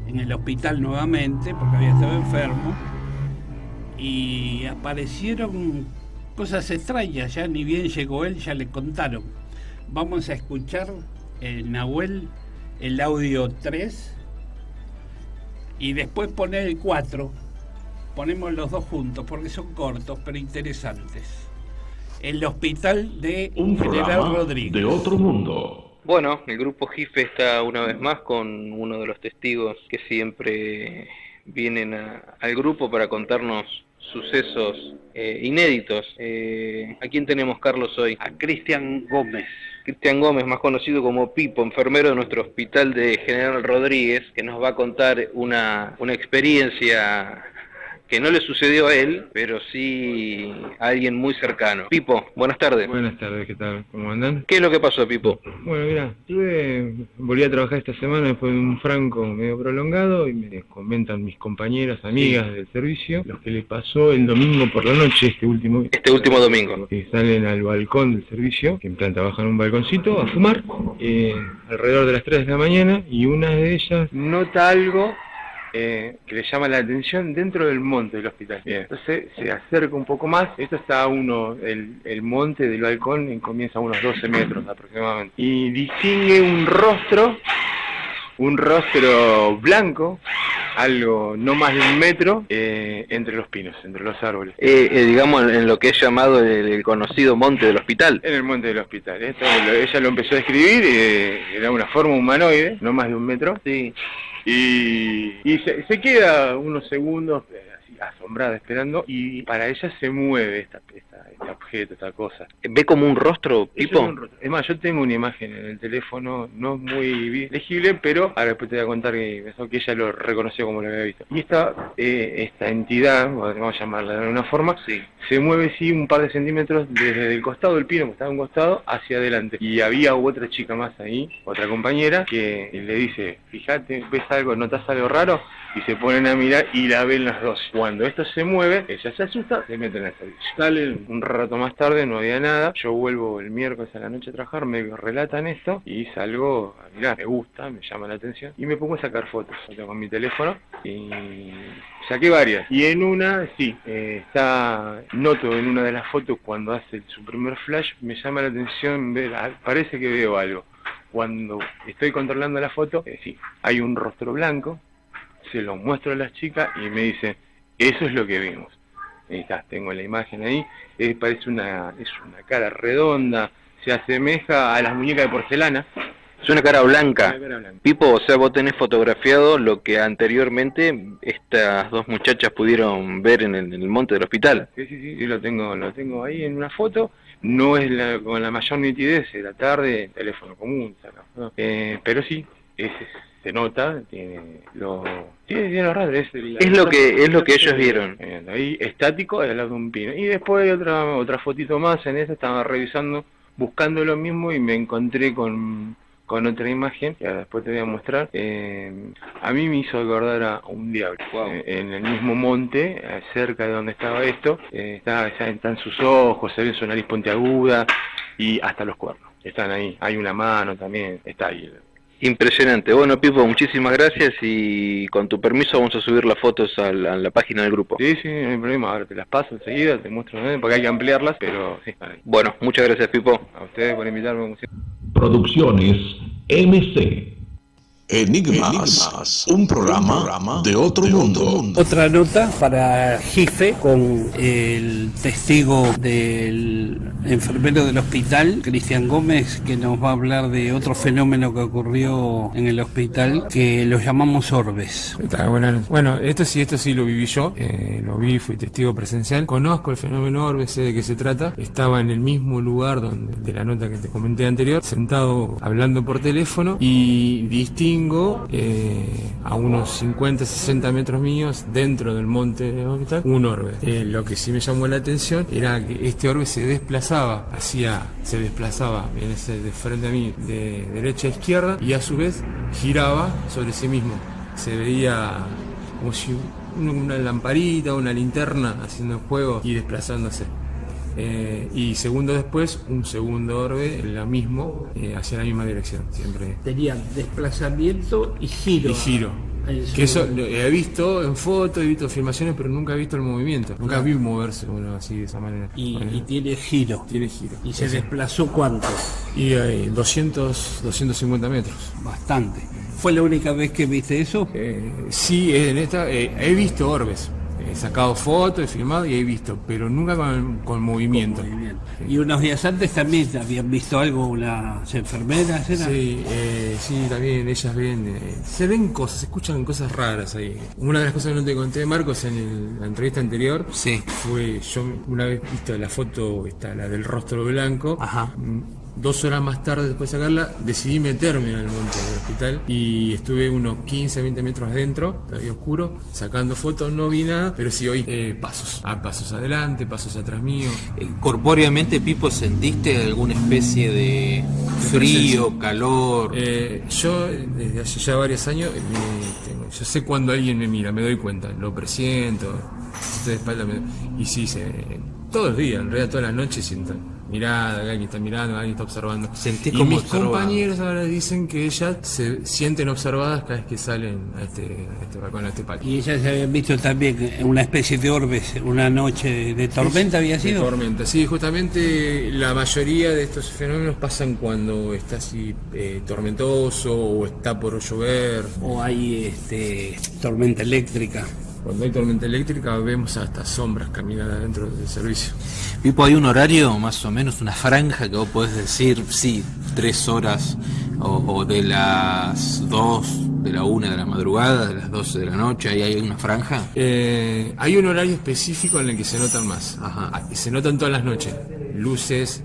en el hospital nuevamente, porque había estado enfermo, y aparecieron cosas extrañas, ya ni bien llegó él, ya le contaron. Vamos a escuchar, Nahuel, el audio 3, y después poner el 4. Ponemos los 2 juntos, porque son cortos, pero interesantes. El hospital de General Rodríguez. De otro mundo. Bueno, el grupo JIFE está una vez más con uno de los testigos que siempre vienen al grupo para contarnos sucesos inéditos. ¿A quién tenemos, Carlos, hoy? A Cristian Gómez. Cristian Gómez, más conocido como Pipo, enfermero de nuestro hospital de General Rodríguez, que nos va a contar una experiencia que no le sucedió a él, pero sí a alguien muy cercano. Pipo, buenas tardes. Buenas tardes, ¿qué tal? ¿Cómo andan? ¿Qué es lo que pasó, Pipo? Bueno, mira, volví a trabajar esta semana después de un franco medio prolongado y me comentan mis compañeras, amigas del servicio, lo que le pasó el domingo por la noche, este último domingo. Que salen al balcón del servicio, que en planta bajan un balconcito a fumar, alrededor de las 3 de la mañana, y una de ellas nota algo que le llama la atención dentro del monte del hospital. Bien. Entonces se acerca un poco más. Esto está el monte del balcón comienza a unos 12 metros aproximadamente. Y distingue un rostro blanco, algo no más de 1 metro, entre los pinos, entre los árboles. Digamos en lo que es llamado el conocido monte del hospital. En el monte del hospital. Ella lo empezó a describir, era una forma humanoide, no más de 1 metro. Sí. Y se queda unos segundos así encombrada esperando, y para ella se mueve este objeto, esta cosa. ¿Ve como un rostro, Pipo? Es más, yo tengo una imagen en el teléfono, no es muy legible, pero ahora después te voy a contar que ella lo reconoció como lo había visto. Y esta entidad, vamos a llamarla de alguna forma, sí, se mueve un par de centímetros desde el costado del pino, que estaba a un costado, hacia adelante. Y había otra chica más ahí, otra compañera, que le dice, fíjate, ¿ves algo, notas algo raro? Y se ponen a mirar y la ven las dos. Cuando esto se mueve, ella se asusta, se mete en el servicio. Sale un rato más tarde, no había nada. Yo vuelvo el miércoles a la noche a trabajar, me relatan esto y salgo a mirar. Me gusta, me llama la atención y me pongo a sacar fotos. Yo con mi teléfono y saqué varias. Y en una, noto en una de las fotos cuando hace su primer flash, me llama la atención ver, parece que veo algo. Cuando estoy controlando la foto, hay un rostro blanco. Se lo muestro a las chicas y me dicen, eso es lo que vimos. Ahí está, tengo la imagen ahí, es una cara redonda, se asemeja a las muñecas de porcelana. Es una cara blanca. Pipo, o sea, vos tenés fotografiado lo que anteriormente estas dos muchachas pudieron ver en el monte del hospital. Sí, lo tengo ahí en una foto. No es con la mayor nitidez, era tarde, teléfono común, pero sí, se nota, tiene los rasgos. Es lo que ellos vieron. Ahí estático al lado de un pino. Y después hay otra fotito más, en esa estaba revisando, buscando lo mismo y me encontré con otra imagen, que después te voy a mostrar. A mí me hizo acordar a un diablo. Wow. En el mismo monte, cerca de donde estaba esto, están sus ojos, se ve su nariz puntiaguda y hasta los cuernos. Están ahí. Hay una mano también, está ahí. Impresionante. Bueno, Pipo, muchísimas gracias y con tu permiso vamos a subir las fotos a la página del grupo. Sí, no hay problema. Ahora te las paso enseguida, te muestro porque hay que ampliarlas, pero sí, están ahí. Bueno, muchas gracias, Pipo. A ustedes por invitarme. Producciones MC. Enigmas, un programa de otro mundo. Otra nota para Jife con el testigo del enfermero del hospital, Cristian Gómez, que nos va a hablar de otro fenómeno que ocurrió en el hospital, que lo llamamos orbes. Bueno, esto sí lo viví yo, fui testigo presencial, conozco el fenómeno orbes, sé de qué se trata, estaba en el mismo lugar de la nota que te comenté anterior, sentado hablando por teléfono y distingo a unos 50-60 metros míos dentro del monte del hospital un orbe. Lo que sí me llamó la atención era que este orbe se desplazaba de frente a mí de derecha a izquierda y a su vez giraba sobre sí mismo. Se veía como si una lamparita, una linterna haciendo el juego y desplazándose. Y segundos después, un segundo orbe, hacia la misma dirección, siempre. Tenía desplazamiento y giro. Que eso lo he visto en fotos, he visto filmaciones, pero nunca he visto el movimiento. Nunca vi moverse uno así de esa manera. Y tiene giro. ¿Y se desplazó cuánto? Y 250 metros. Bastante. ¿Fue la única vez que viste eso? Sí, en esta he visto orbes. He sacado fotos, he filmado y he visto, pero nunca con movimiento. Y unos días antes también habían visto algo unas enfermeras, ¿era? Sí, también ellas ven, se ven cosas, se escuchan cosas raras ahí. Una de las cosas que no te conté, Marcos, en la entrevista anterior, fue yo una vez visto la foto, la del rostro blanco. Ajá. 2 horas más tarde, después de sacarla, decidí meterme en el monte del hospital y estuve unos 15-20 metros adentro, todavía oscuro, sacando fotos, no vi nada, pero sí oí pasos adelante, pasos atrás mío. ¿Corpóreamente, Pipo, sentiste alguna especie de frío, calor? Yo, desde hace ya varios años, yo sé cuando alguien me mira, me doy cuenta, lo presiento, estoy de espalda, y sí, todos los días, en realidad todas las noches siento mirada, alguien está mirando, alguien está observando. Sentí y como mis observado. Compañeros ahora dicen que ellas se sienten observadas cada vez que salen a este balcón, a este patio. Y ellas habían visto también una especie de orbes, una noche de tormenta había sido. De tormenta, sí, justamente la mayoría de estos fenómenos pasan cuando está así tormentoso o está por llover. O hay tormenta eléctrica. Cuando hay tormenta eléctrica vemos hasta sombras caminar adentro del servicio. Pipo, ¿hay un horario, más o menos, una franja que vos podés decir, sí, 3 horas, o de las 2 de la 1 de la madrugada, de las 12 de la noche? ¿Ahí hay una franja? Hay un horario específico en el que se notan más. Ajá. Se notan todas las noches. Luces,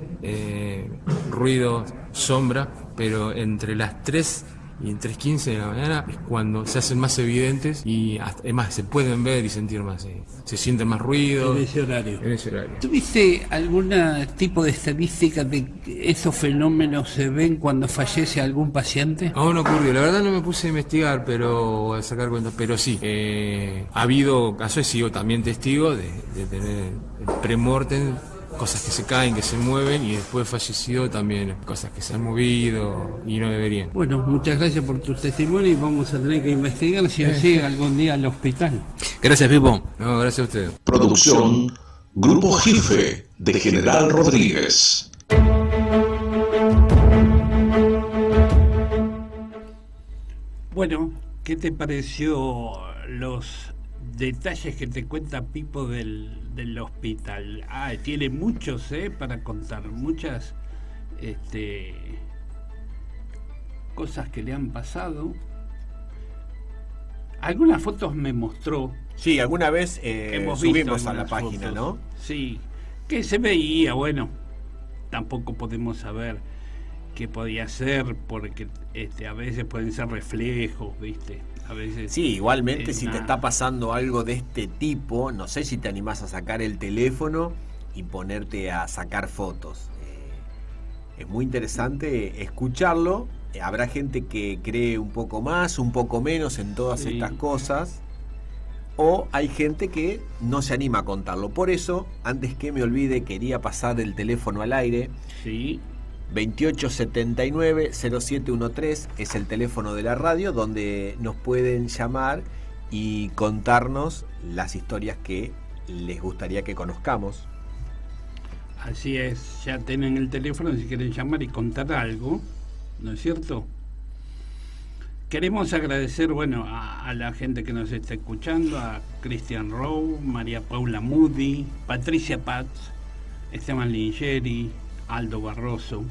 ruido, sombra, pero entre las 3 y en 3:15 de la mañana es cuando se hacen más evidentes y es más, se pueden ver y sentir más. Se sienten más ruidos. En ese horario. En ese horario. ¿Tuviste algún tipo de estadística de que esos fenómenos se ven cuando fallece algún paciente? Aún no ocurrió. La verdad no me puse a investigar, a sacar cuentas, pero sí. Ha habido casos, he sido también testigo de tener el premortem, cosas que se caen, que se mueven, y después fallecido también cosas que se han movido y no deberían. Bueno, muchas gracias por tu testimonio y vamos a tener que investigar si llega algún día al hospital. Gracias, Pipo. No, gracias a ustedes. Producción Grupo Jefe de General Rodríguez. Bueno, ¿qué te pareció los detalles que te cuenta Pipo del hospital? Tiene muchos para contar, muchas cosas que le han pasado. Algunas fotos me mostró. Sí, alguna vez Hemos subimos visto a la algunas página, fotos. ¿no? Sí, que se veía, bueno, tampoco podemos saber qué podía ser, porque a veces pueden ser reflejos, ¿viste? A veces Sí, igualmente si te está pasando algo de este tipo, no sé si te animás a sacar el teléfono y ponerte a sacar fotos. Es muy interesante escucharlo. Habrá gente que cree un poco más, un poco menos en todas estas cosas. O hay gente que no se anima a contarlo. Por eso, antes que me olvide, quería pasar el teléfono al aire. Sí. 2879-0713 es el teléfono de la radio, donde nos pueden llamar y contarnos las historias que les gustaría que conozcamos. Así es, ya tienen el teléfono si quieren llamar y contar algo, ¿no es cierto? Queremos agradecer, bueno, a la gente que nos está escuchando, a Cristian Rowe, María Paula Moody, Patricia Paz, Esteban Lingeri, Aldo Barroso.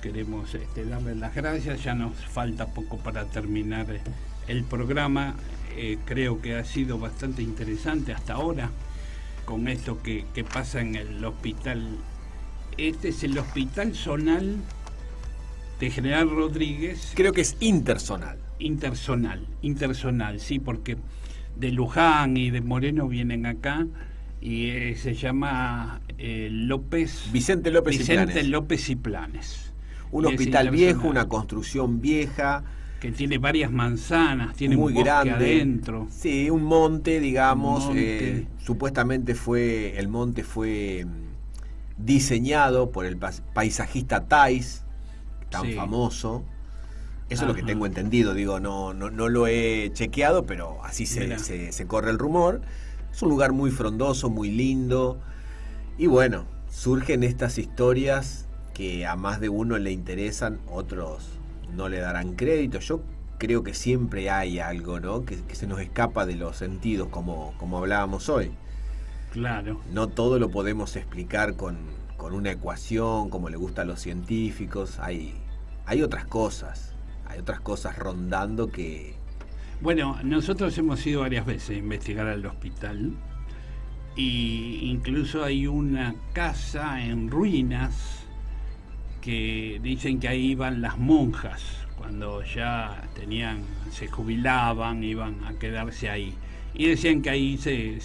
Queremos darles las gracias. Ya nos falta poco para terminar el programa. Creo que ha sido bastante interesante hasta ahora con esto que pasa en el hospital. Este es el Hospital Zonal de General Rodríguez. Creo que es interzonal. Interzonal, sí, porque de Luján y de Moreno vienen acá y se llama Vicente López y Planes. Un hospital viejo, una construcción vieja. Que tiene varias manzanas, tiene muy un bosque grande adentro. Sí, un monte, digamos. Supuestamente el monte fue diseñado por el paisajista Thais, tan famoso. Eso es lo que tengo entendido, digo, no lo he chequeado, pero así se corre el rumor. Es un lugar muy frondoso, muy lindo. Y bueno, surgen estas historias que a más de uno le interesan, otros no le darán crédito. Yo creo que siempre hay algo, ¿no? Que se nos escapa de los sentidos, como hablábamos hoy. Claro. No todo lo podemos explicar con una ecuación, como le gusta a los científicos. Hay otras cosas rondando que... Bueno, nosotros hemos ido varias veces a investigar al hospital, y incluso hay una casa en ruinas que dicen que ahí iban las monjas cuando ya se jubilaban, iban a quedarse ahí, y decían que ahí se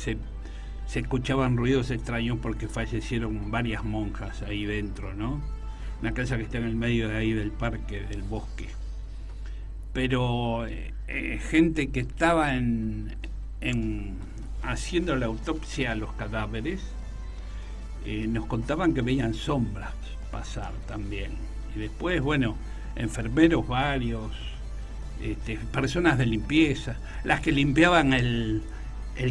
escuchaban ruidos extraños porque fallecieron varias monjas ahí dentro, ¿no? Una casa que está en el medio de ahí del parque, del bosque. Pero gente que estaba haciendo la autopsia a los cadáveres nos contaban que veían sombras pasar también. Y después, bueno, enfermeros varios, personas de limpieza, las que limpiaban el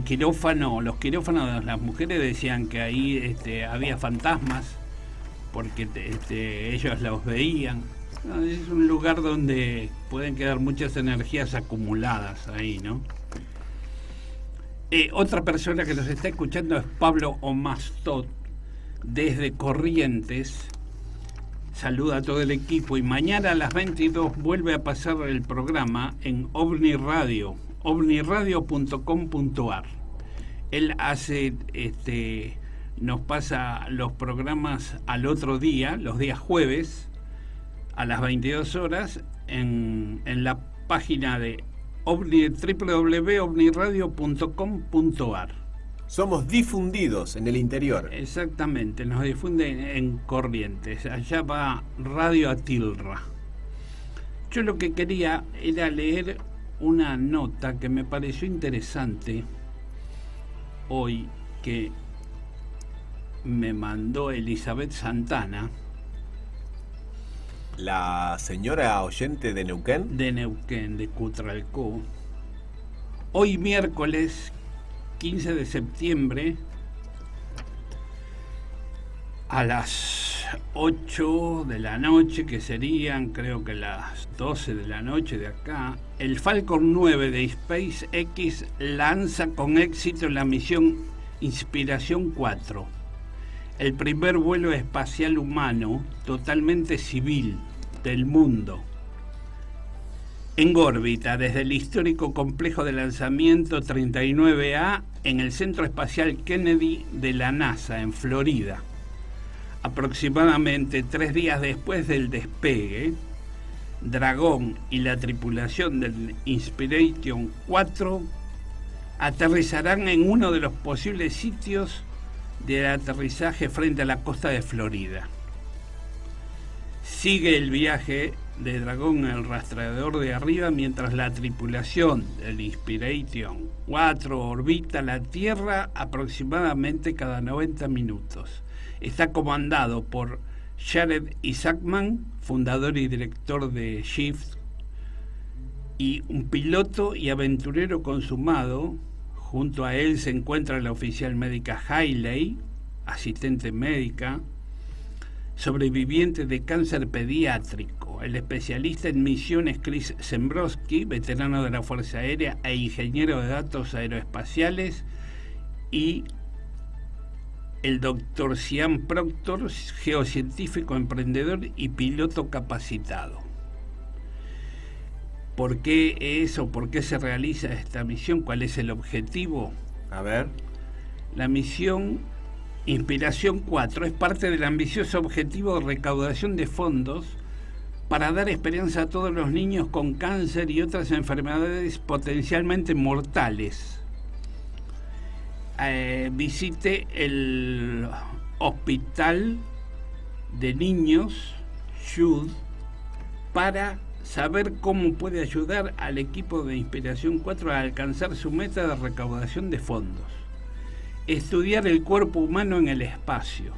quirófano, los quirófanos de las mujeres, decían que ahí había fantasmas porque ellos los veían. Es un lugar donde pueden quedar muchas energías acumuladas ahí, ¿no? Otra persona que nos está escuchando es Pablo Omastot, desde Corrientes. saluda a todo el equipo y mañana a las 22 vuelve a pasar el programa en OVNI Radio, ovniradio.com.ar. Él hace, nos pasa los programas al otro día, los días jueves, a las 22 horas, en la página de www.ovniradio.com.ar. Somos difundidos en el interior. Exactamente, nos difunden en Corrientes. Allá va Radio Atilra. Yo lo que quería era leer una nota que me pareció interesante hoy, que me mandó Elizabeth Santana. La señora oyente de Neuquén. De Neuquén, de Cutralcó. Hoy miércoles 15 de septiembre a las 8 de la noche, que serían creo que las 12 de la noche de acá, el Falcon 9 de SpaceX lanza con éxito la misión Inspiración 4, el primer vuelo espacial humano totalmente civil del mundo, en órbita desde el histórico complejo de lanzamiento 39A en el Centro Espacial Kennedy de la NASA en Florida. Aproximadamente 3 días después del despegue, Dragón y la tripulación del Inspiration 4 aterrizarán en uno de los posibles sitios de aterrizaje frente a la costa de Florida. Sigue el viaje de Dragón en el rastreador de arriba mientras la tripulación del Inspiration 4 orbita la Tierra aproximadamente cada 90 minutos. Está comandado por Jared Isaacman, fundador y director de Shift, y un piloto y aventurero consumado. Junto a él se encuentra la oficial médica Hailey, asistente médica, sobreviviente de cáncer pediátrico, el especialista en misiones Chris Zembrowski, veterano de la Fuerza Aérea e ingeniero de datos aeroespaciales, y el doctor Sian Proctor, geocientífico, emprendedor y piloto capacitado. ¿Por qué eso? ¿Por qué se realiza esta misión? ¿Cuál es el objetivo? A ver. La misión Inspiración 4 es parte del ambicioso objetivo de recaudación de fondos para dar esperanza a todos los niños con cáncer y otras enfermedades potencialmente mortales. Visite el Hospital de Niños Jude para saber cómo puede ayudar al equipo de Inspiración 4 a alcanzar su meta de recaudación de fondos. Estudiar el cuerpo humano en el espacio.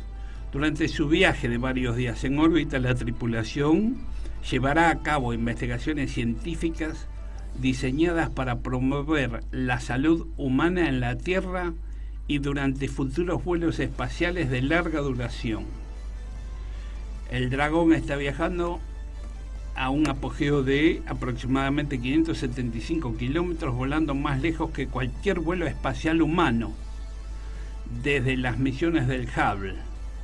Durante su viaje de varios días en órbita, la tripulación llevará a cabo investigaciones científicas diseñadas para promover la salud humana en la Tierra y durante futuros vuelos espaciales de larga duración. El Dragón está viajando a un apogeo de aproximadamente 575 kilómetros, volando más lejos que cualquier vuelo espacial humano. Desde las misiones del Hubble,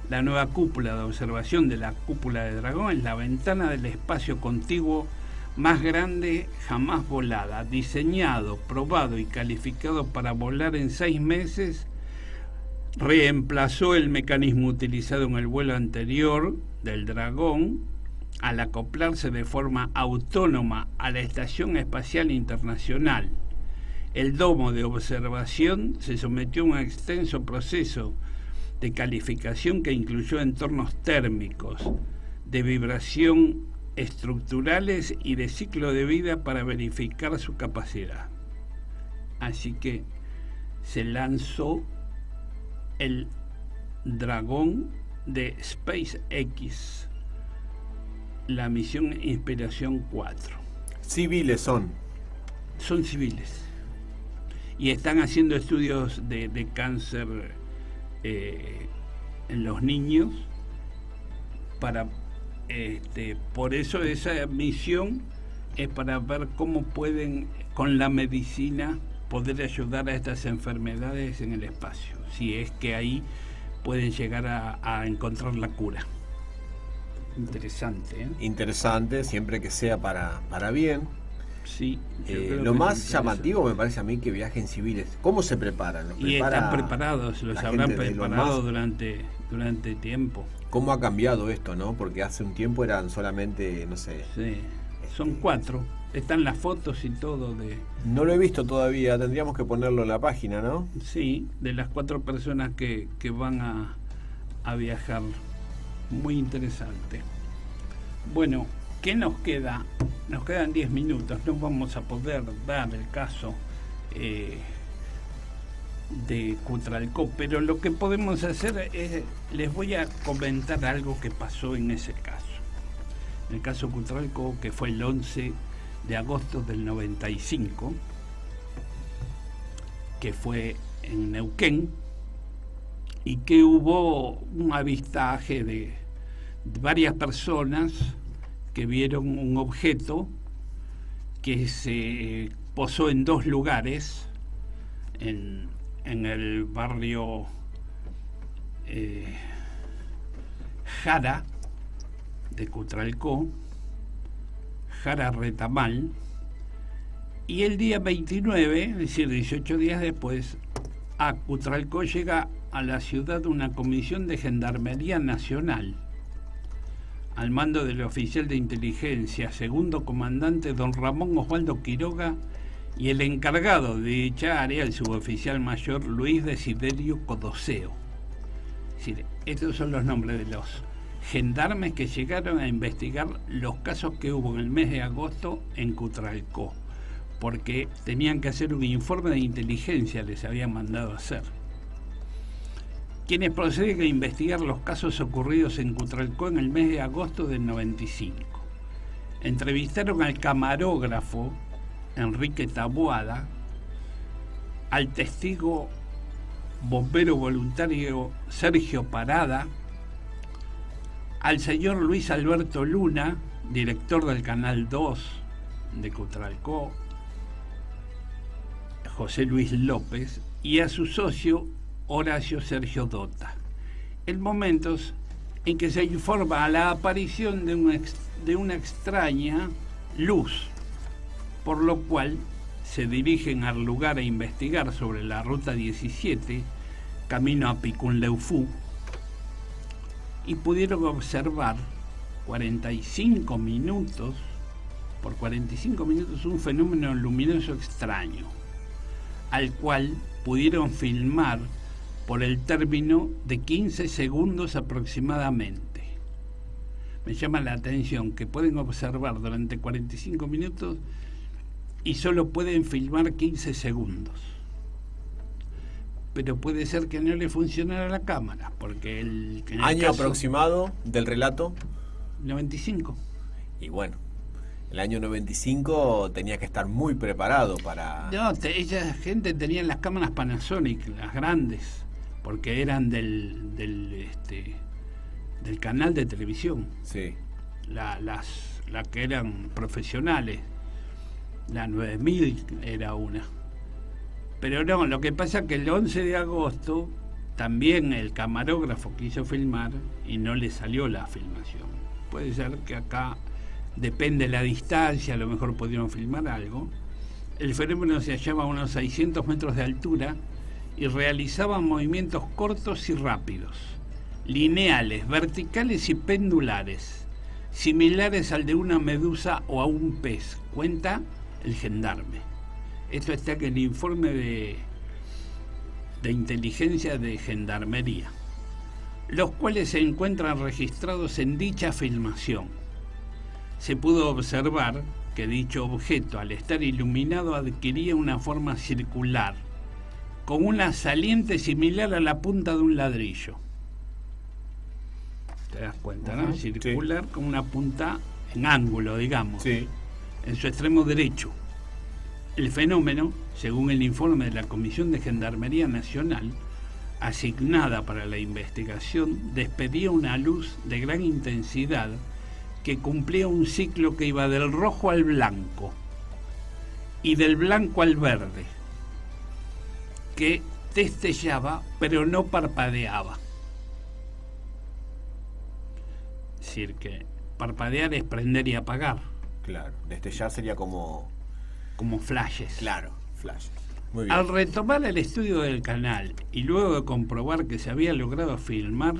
la nueva cúpula de observación de la cúpula de Dragón es la ventana del espacio contiguo más grande jamás volada, diseñado, probado y calificado para volar en 6 meses. Reemplazó el mecanismo utilizado en el vuelo anterior del Dragón al acoplarse de forma autónoma a la Estación Espacial Internacional. El domo de observación se sometió a un extenso proceso de calificación que incluyó entornos térmicos, de vibración estructurales y de ciclo de vida para verificar su capacidad. Así que se lanzó el Dragón de SpaceX, la misión Inspiración 4. Civiles son. Son civiles. Y están haciendo estudios de cáncer en los niños para por eso esa misión es para ver cómo pueden con la medicina poder ayudar a estas enfermedades en el espacio, si es que ahí pueden llegar a encontrar la cura. Interesante, ¿eh? Interesante, siempre que sea para bien. Sí. Lo más llamativo me parece a mí que viajen civiles. ¿Cómo se preparan? Y están preparados, los habrán preparado durante tiempo. ¿Cómo ha cambiado esto, no? Porque hace un tiempo eran solamente, no sé... Sí, son 4. Están las fotos y todo de... No lo he visto todavía, tendríamos que ponerlo en la página, ¿no? Sí, de las 4 personas que van a viajar. Muy interesante. Bueno, ¿qué nos queda? Nos quedan 10 minutos, no vamos a poder dar el caso de Cutralcó, pero lo que podemos hacer es, les voy a comentar algo que pasó en ese caso. En el caso Cutralcó, que fue el 11 de agosto del 95, que fue en Neuquén, y que hubo un avistaje de varias personas que vieron un objeto que se posó en 2 lugares, en el barrio Jara de Cutralcó, Jara Retamal, y el día 29, es decir, 18 días después, a Cutralcó llega a la ciudad una comisión de Gendarmería Nacional al mando del oficial de inteligencia, segundo comandante don Ramón Osvaldo Quiroga, y el encargado de dicha área, el suboficial mayor Luis Desiderio Codoseo. Es decir, estos son los nombres de los gendarmes que llegaron a investigar los casos que hubo en el mes de agosto en Cutralcó, porque tenían que hacer un informe de inteligencia, les habían mandado a hacer. Quienes proceden a investigar los casos ocurridos en Cutralcó en el mes de agosto del 95. Entrevistaron al camarógrafo Enrique Taboada, al testigo bombero voluntario Sergio Parada, al señor Luis Alberto Luna, director del Canal 2 de Cutralcó, José Luis López, y a su socio Horacio Sergio Dota, en momentos en que se informa la aparición de una extraña luz, por lo cual se dirigen al lugar a investigar sobre la ruta 17, camino a Picunleufú, y pudieron observar 45 minutos, por 45 minutos, un fenómeno luminoso extraño, al cual pudieron filmar por el término de 15 segundos aproximadamente. Me llama la atención que pueden observar durante 45 minutos y solo pueden filmar 15 segundos. Pero puede ser que no le funcionara la cámara, porque el ¿Año aproximado del relato? 95. Y bueno, el año 95 tenía que estar muy preparado para... No, esa gente tenía las cámaras Panasonic, las grandes, porque eran del canal de televisión. Sí. Las que eran profesionales. La 9000 era una. Pero no, lo que pasa es que el 11 de agosto también el camarógrafo quiso filmar y no le salió la filmación. Puede ser que acá depende de la distancia, a lo mejor pudieron filmar algo. El fenómeno se hallaba a unos 600 metros de altura y realizaba movimientos cortos y rápidos, lineales, verticales y pendulares, similares al de una medusa o a un pez, cuenta el gendarme. Esto está en el informe de inteligencia de Gendarmería, los cuales se encuentran registrados en dicha filmación. Se pudo observar que dicho objeto, al estar iluminado, adquiría una forma circular, con una saliente similar a la punta de un ladrillo. ¿Te das cuenta, no? Circular, sí, con una punta en ángulo, digamos, sí, en su extremo derecho. El fenómeno, según el informe de la Comisión de Gendarmería Nacional, asignada para la investigación, despedía una luz de gran intensidad que cumplía un ciclo que iba del rojo al blanco y del blanco al verde, que destellaba pero no parpadeaba. decir que parpadear es prender y apagar. Claro, destellar sería como flashes. Claro, flashes. Muy bien. Al retomar el estudio del canal y luego de comprobar que se había logrado filmar,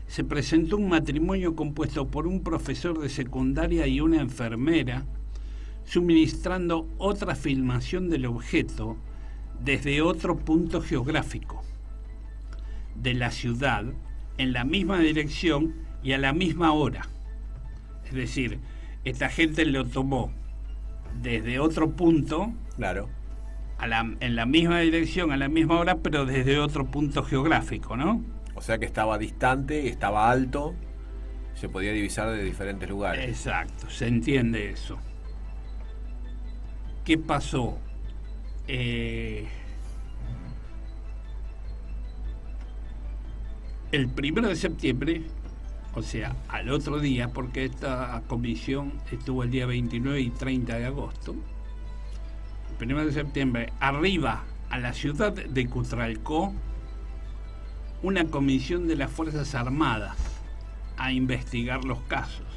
se presentó un matrimonio compuesto por un profesor de secundaria y una enfermera, suministrando otra filmación del objeto desde otro punto geográfico de la ciudad, en la misma dirección y a la misma hora. Es decir, esta gente lo tomó desde otro punto, claro, en la misma dirección, a la misma hora, pero desde otro punto geográfico, ¿no? O sea que estaba distante, estaba alto, se podía divisar de diferentes lugares. Exacto, se entiende eso. ¿Qué pasó? El 1 de septiembre, o sea, al otro día, porque esta comisión estuvo el día 29 y 30 de agosto, el 1 de septiembre, arriba a la ciudad de Cutralcó una comisión de las Fuerzas Armadas a investigar los casos.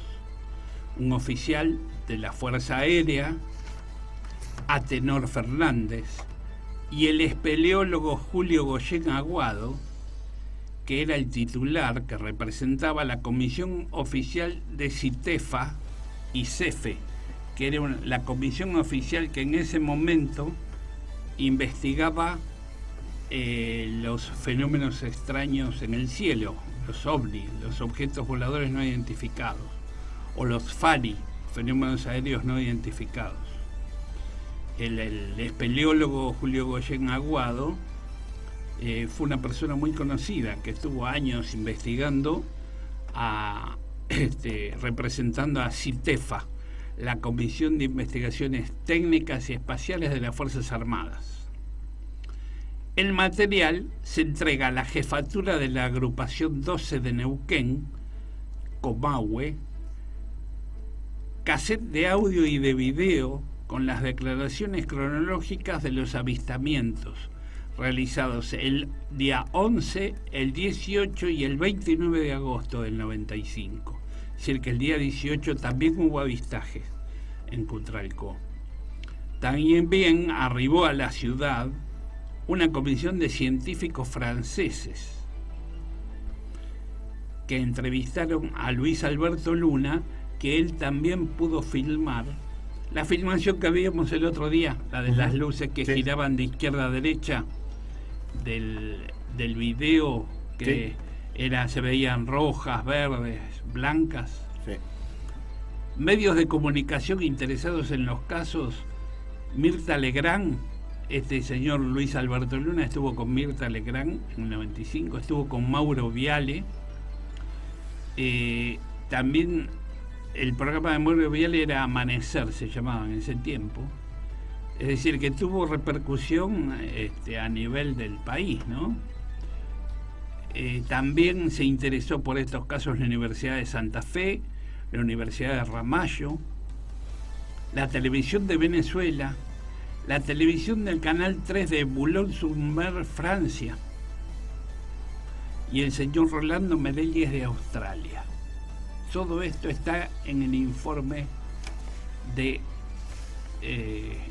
Un oficial de la Fuerza Aérea, Atenor Fernández, y el espeleólogo Julio Goyen Aguado, que era el titular que representaba la Comisión Oficial de CITEFA y CEFE, que era la comisión oficial que en ese momento investigaba los fenómenos extraños en el cielo, los OVNI, los objetos voladores no identificados, o los FARI, fenómenos aéreos no identificados. El espeleólogo Julio Goyen Aguado fue una persona muy conocida que estuvo años investigando, representando a CITEFA, la Comisión de Investigaciones Técnicas y Espaciales de las Fuerzas Armadas. El material se entrega a la jefatura de la agrupación 12 de Neuquén, Comahue, cassette de audio y de video con las declaraciones cronológicas de los avistamientos realizados el día 11, el 18 y el 29 de agosto del 95. Es decir, que el día 18 también hubo avistajes en Cutralcó. También arribó a la ciudad una comisión de científicos franceses que entrevistaron a Luis Alberto Luna, que él también pudo filmar la filmación que vimos el otro día, la de las luces que giraban de izquierda a derecha del video, que se veían rojas, verdes, blancas. Medios de comunicación interesados en los casos, Mirta Legrand, este señor Luis Alberto Luna estuvo con Mirta Legrand en el 95, estuvo con Mauro Viale, también el programa de Mauro Viale era Amanecer, se llamaba en ese tiempo. Es decir, que tuvo repercusión a nivel del país, ¿no? También se interesó por estos casos la Universidad de Santa Fe, la Universidad de Ramallo, la Televisión de Venezuela, la televisión del Canal 3 de Boulogne-sur-Mer, Francia, y el señor Rolando Merelles de Australia. Todo esto está en el informe de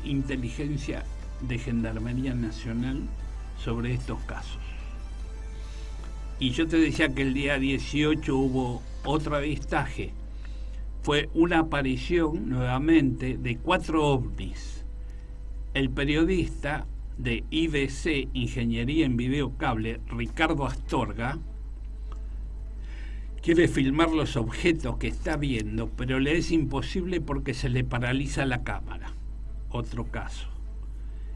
inteligencia de Gendarmería Nacional sobre estos casos. Y yo te decía que el día 18 hubo otro avistaje. Fue una aparición nuevamente de 4 ovnis. El periodista de IBC, Ingeniería en Videocable, Ricardo Astorga, quiere filmar los objetos que está viendo, pero le es imposible porque se le paraliza la cámara. Otro caso.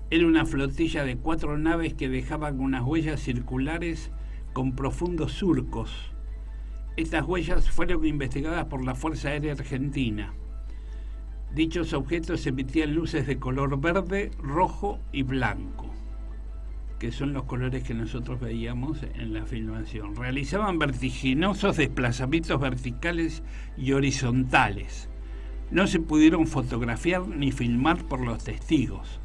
Era una flotilla de 4 naves que dejaban unas huellas circulares con profundos surcos. Estas huellas fueron investigadas por la Fuerza Aérea Argentina. Dichos objetos emitían luces de color verde, rojo y blanco, que son los colores que nosotros veíamos en la filmación. Realizaban vertiginosos desplazamientos verticales y horizontales. No se pudieron fotografiar ni filmar por los testigos.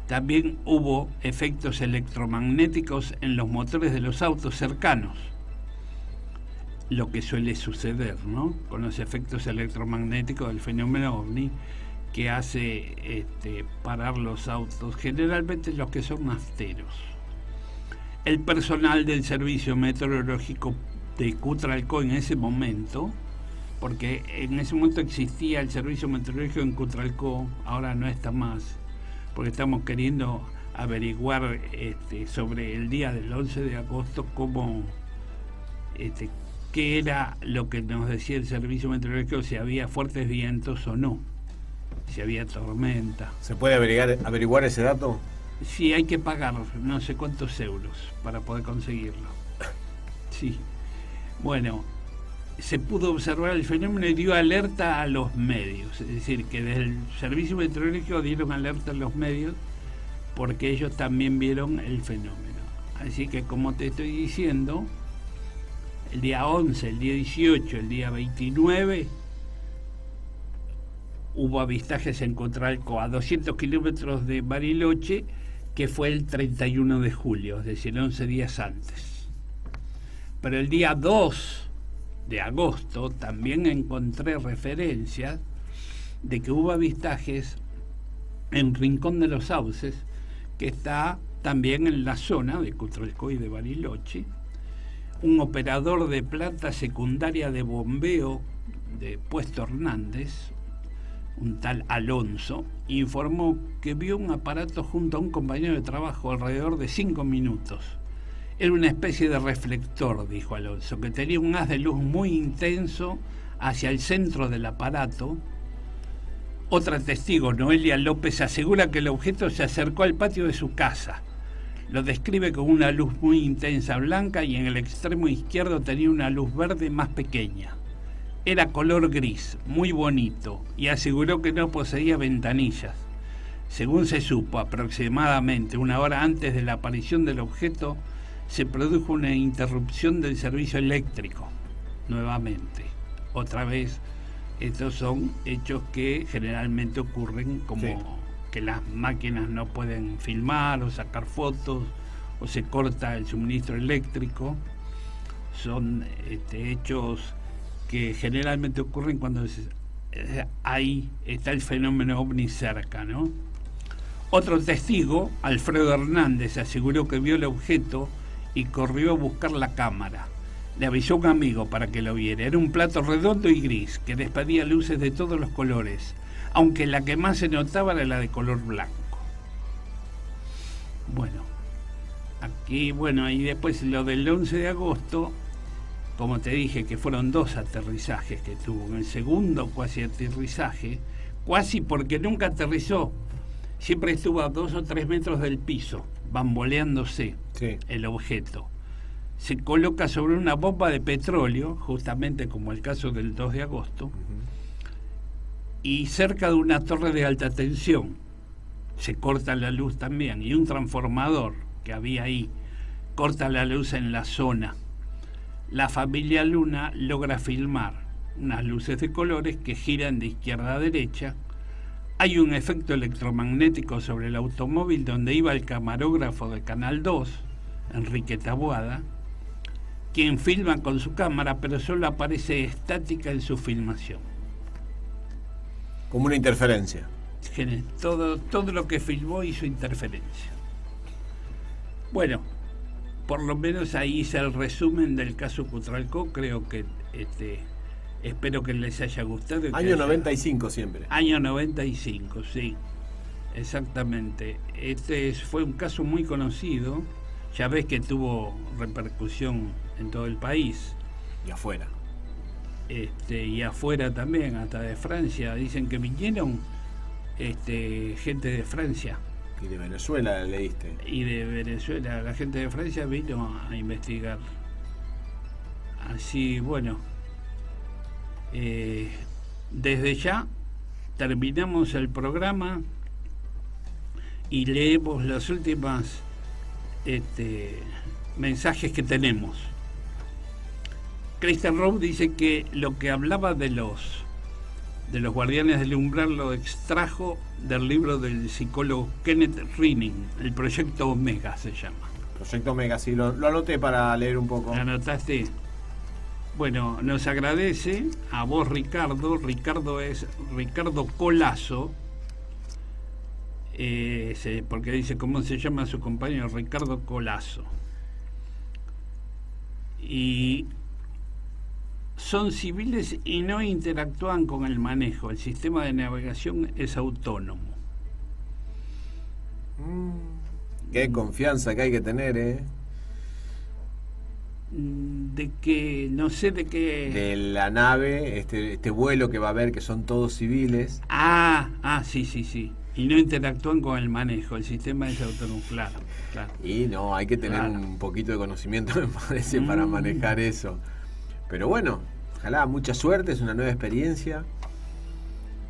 También hubo efectos electromagnéticos en los motores de los autos cercanos. lo que suele suceder, ¿no? Con los efectos electromagnéticos del fenómeno ovni, que hace parar los autos, generalmente los que son nafteros. El personal del servicio meteorológico de Cutralcó en ese momento, porque en ese momento existía el servicio meteorológico en Cutralcó, ahora no está más, porque estamos queriendo averiguar sobre el día del 11 de agosto cómo, qué era lo que nos decía el servicio meteorológico, si había fuertes vientos o no, si había tormenta. ¿Se puede averiguar ese dato? Sí, hay que pagar no sé cuántos euros para poder conseguirlo. Sí. Bueno, se pudo observar el fenómeno y dio alerta a los medios. Es decir, que desde el servicio meteorológico dieron alerta a los medios porque ellos también vieron el fenómeno. Así que, como te estoy diciendo, el día 11, el día 18, el día 29... hubo avistajes en Cutralcó, a 200 kilómetros de Bariloche, que fue el 31 de julio, es decir, 11 días antes. Pero el día 2 de agosto también encontré referencias de que hubo avistajes en Rincón de los Sauces, que está también en la zona de Cutralcó y de Bariloche. Un operador de planta secundaria de bombeo de Puesto Hernández, un tal Alonso, informó que vio un aparato junto a un compañero de trabajo alrededor de 5 minutos. Era una especie de reflector, dijo Alonso, que tenía un haz de luz muy intenso hacia el centro del aparato. Otra testigo, Noelia López, asegura que el objeto se acercó al patio de su casa. Lo describe con una luz muy intensa blanca y en el extremo izquierdo tenía una luz verde más pequeña. Era color gris, muy bonito, y aseguró que no poseía ventanillas. Según se supo, aproximadamente una hora antes de la aparición del objeto, se produjo una interrupción del servicio eléctrico. Nuevamente, otra vez, estos son hechos que generalmente ocurren, como sí, que las máquinas no pueden filmar o sacar fotos, o se corta el suministro eléctrico. Son hechos que generalmente ocurren cuando ahí está el fenómeno ovni cerca, ¿no? Otro testigo, Alfredo Hernández, aseguró que vio el objeto y corrió a buscar la cámara. Le avisó a un amigo para que lo viera. Era un plato redondo y gris que despedía luces de todos los colores, aunque la que más se notaba era la de color blanco. Bueno, aquí, y después lo del 11 de agosto, como te dije, que fueron 2 aterrizajes que tuvo. En el segundo cuasi aterrizaje, cuasi porque nunca aterrizó, siempre estuvo a 2 o 3 metros del piso, bamboleándose, sí, el objeto. Se coloca sobre una bomba de petróleo, justamente como el caso del 2 de agosto, y cerca de una torre de alta tensión. Se corta la luz también, y un transformador que había ahí corta la luz en la zona. La familia Luna logra filmar unas luces de colores que giran de izquierda a derecha. Hay un efecto electromagnético sobre el automóvil donde iba el camarógrafo de Canal 2, Enrique Taboada, quien filma con su cámara, pero solo aparece estática en su filmación. Como una interferencia. Todo lo que filmó hizo interferencia. Bueno, por lo menos ahí hice el resumen del caso Cutralcó. Creo que espero que les haya gustado. Año 95 siempre. Año 95, sí, exactamente. Fue un caso muy conocido. Ya ves que tuvo repercusión en todo el país. Y afuera. Y afuera también, hasta de Francia. Dicen que vinieron gente de Francia. Y de Venezuela leíste. Y de Venezuela, la gente de Francia vino a investigar. Así, desde ya terminamos el programa y leemos las últimas mensajes que tenemos. Christian Rowe dice que lo que hablaba de los guardianes del umbral lo extrajo del libro del psicólogo Kenneth Rinning, el Proyecto Omega se llama. Proyecto Omega, sí, lo anoté para leer un poco. ¿Lo anotaste? Bueno, nos agradece a vos, Ricardo. Ricardo es Ricardo Colazo. Porque dice cómo se llama su compañero, Ricardo Colazo. Y son civiles y no interactúan con el manejo. El sistema de navegación es autónomo. Qué confianza que hay que tener, ¿eh? De que, no sé de qué... De la nave, este vuelo que va a haber, que son todos civiles. Sí. Y no interactúan con el manejo, el sistema es autónomo, claro. Y no, hay que tener un poquito de conocimiento, me parece, para manejar eso. Pero bueno, ojalá, mucha suerte, es una nueva experiencia.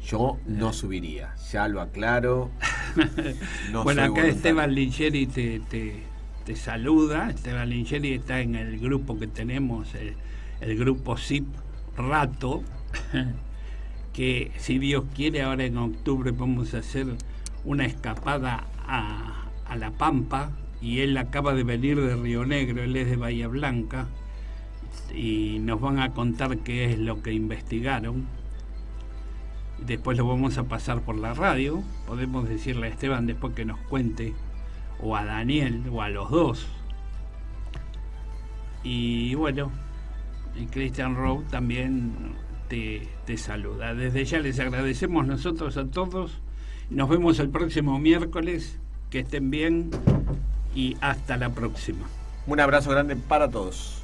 Yo no subiría, ya lo aclaro. No bueno, acá voluntario. Esteban Lingeri te saluda. Esteban Lingeri está en el grupo que tenemos, el grupo SIP Rato, que si Dios quiere ahora en octubre vamos a hacer una escapada a La Pampa, y él acaba de venir de Río Negro, él es de Bahía Blanca, y nos van a contar qué es lo que investigaron. Después lo vamos a pasar por la radio, podemos decirle a Esteban después que nos cuente, o a Daniel, o a los dos. Y bueno, y Christian Rowe también te saluda. Desde ya les agradecemos nosotros a todos. Nos vemos el próximo miércoles. Que estén bien y hasta la próxima. Un abrazo grande para todos.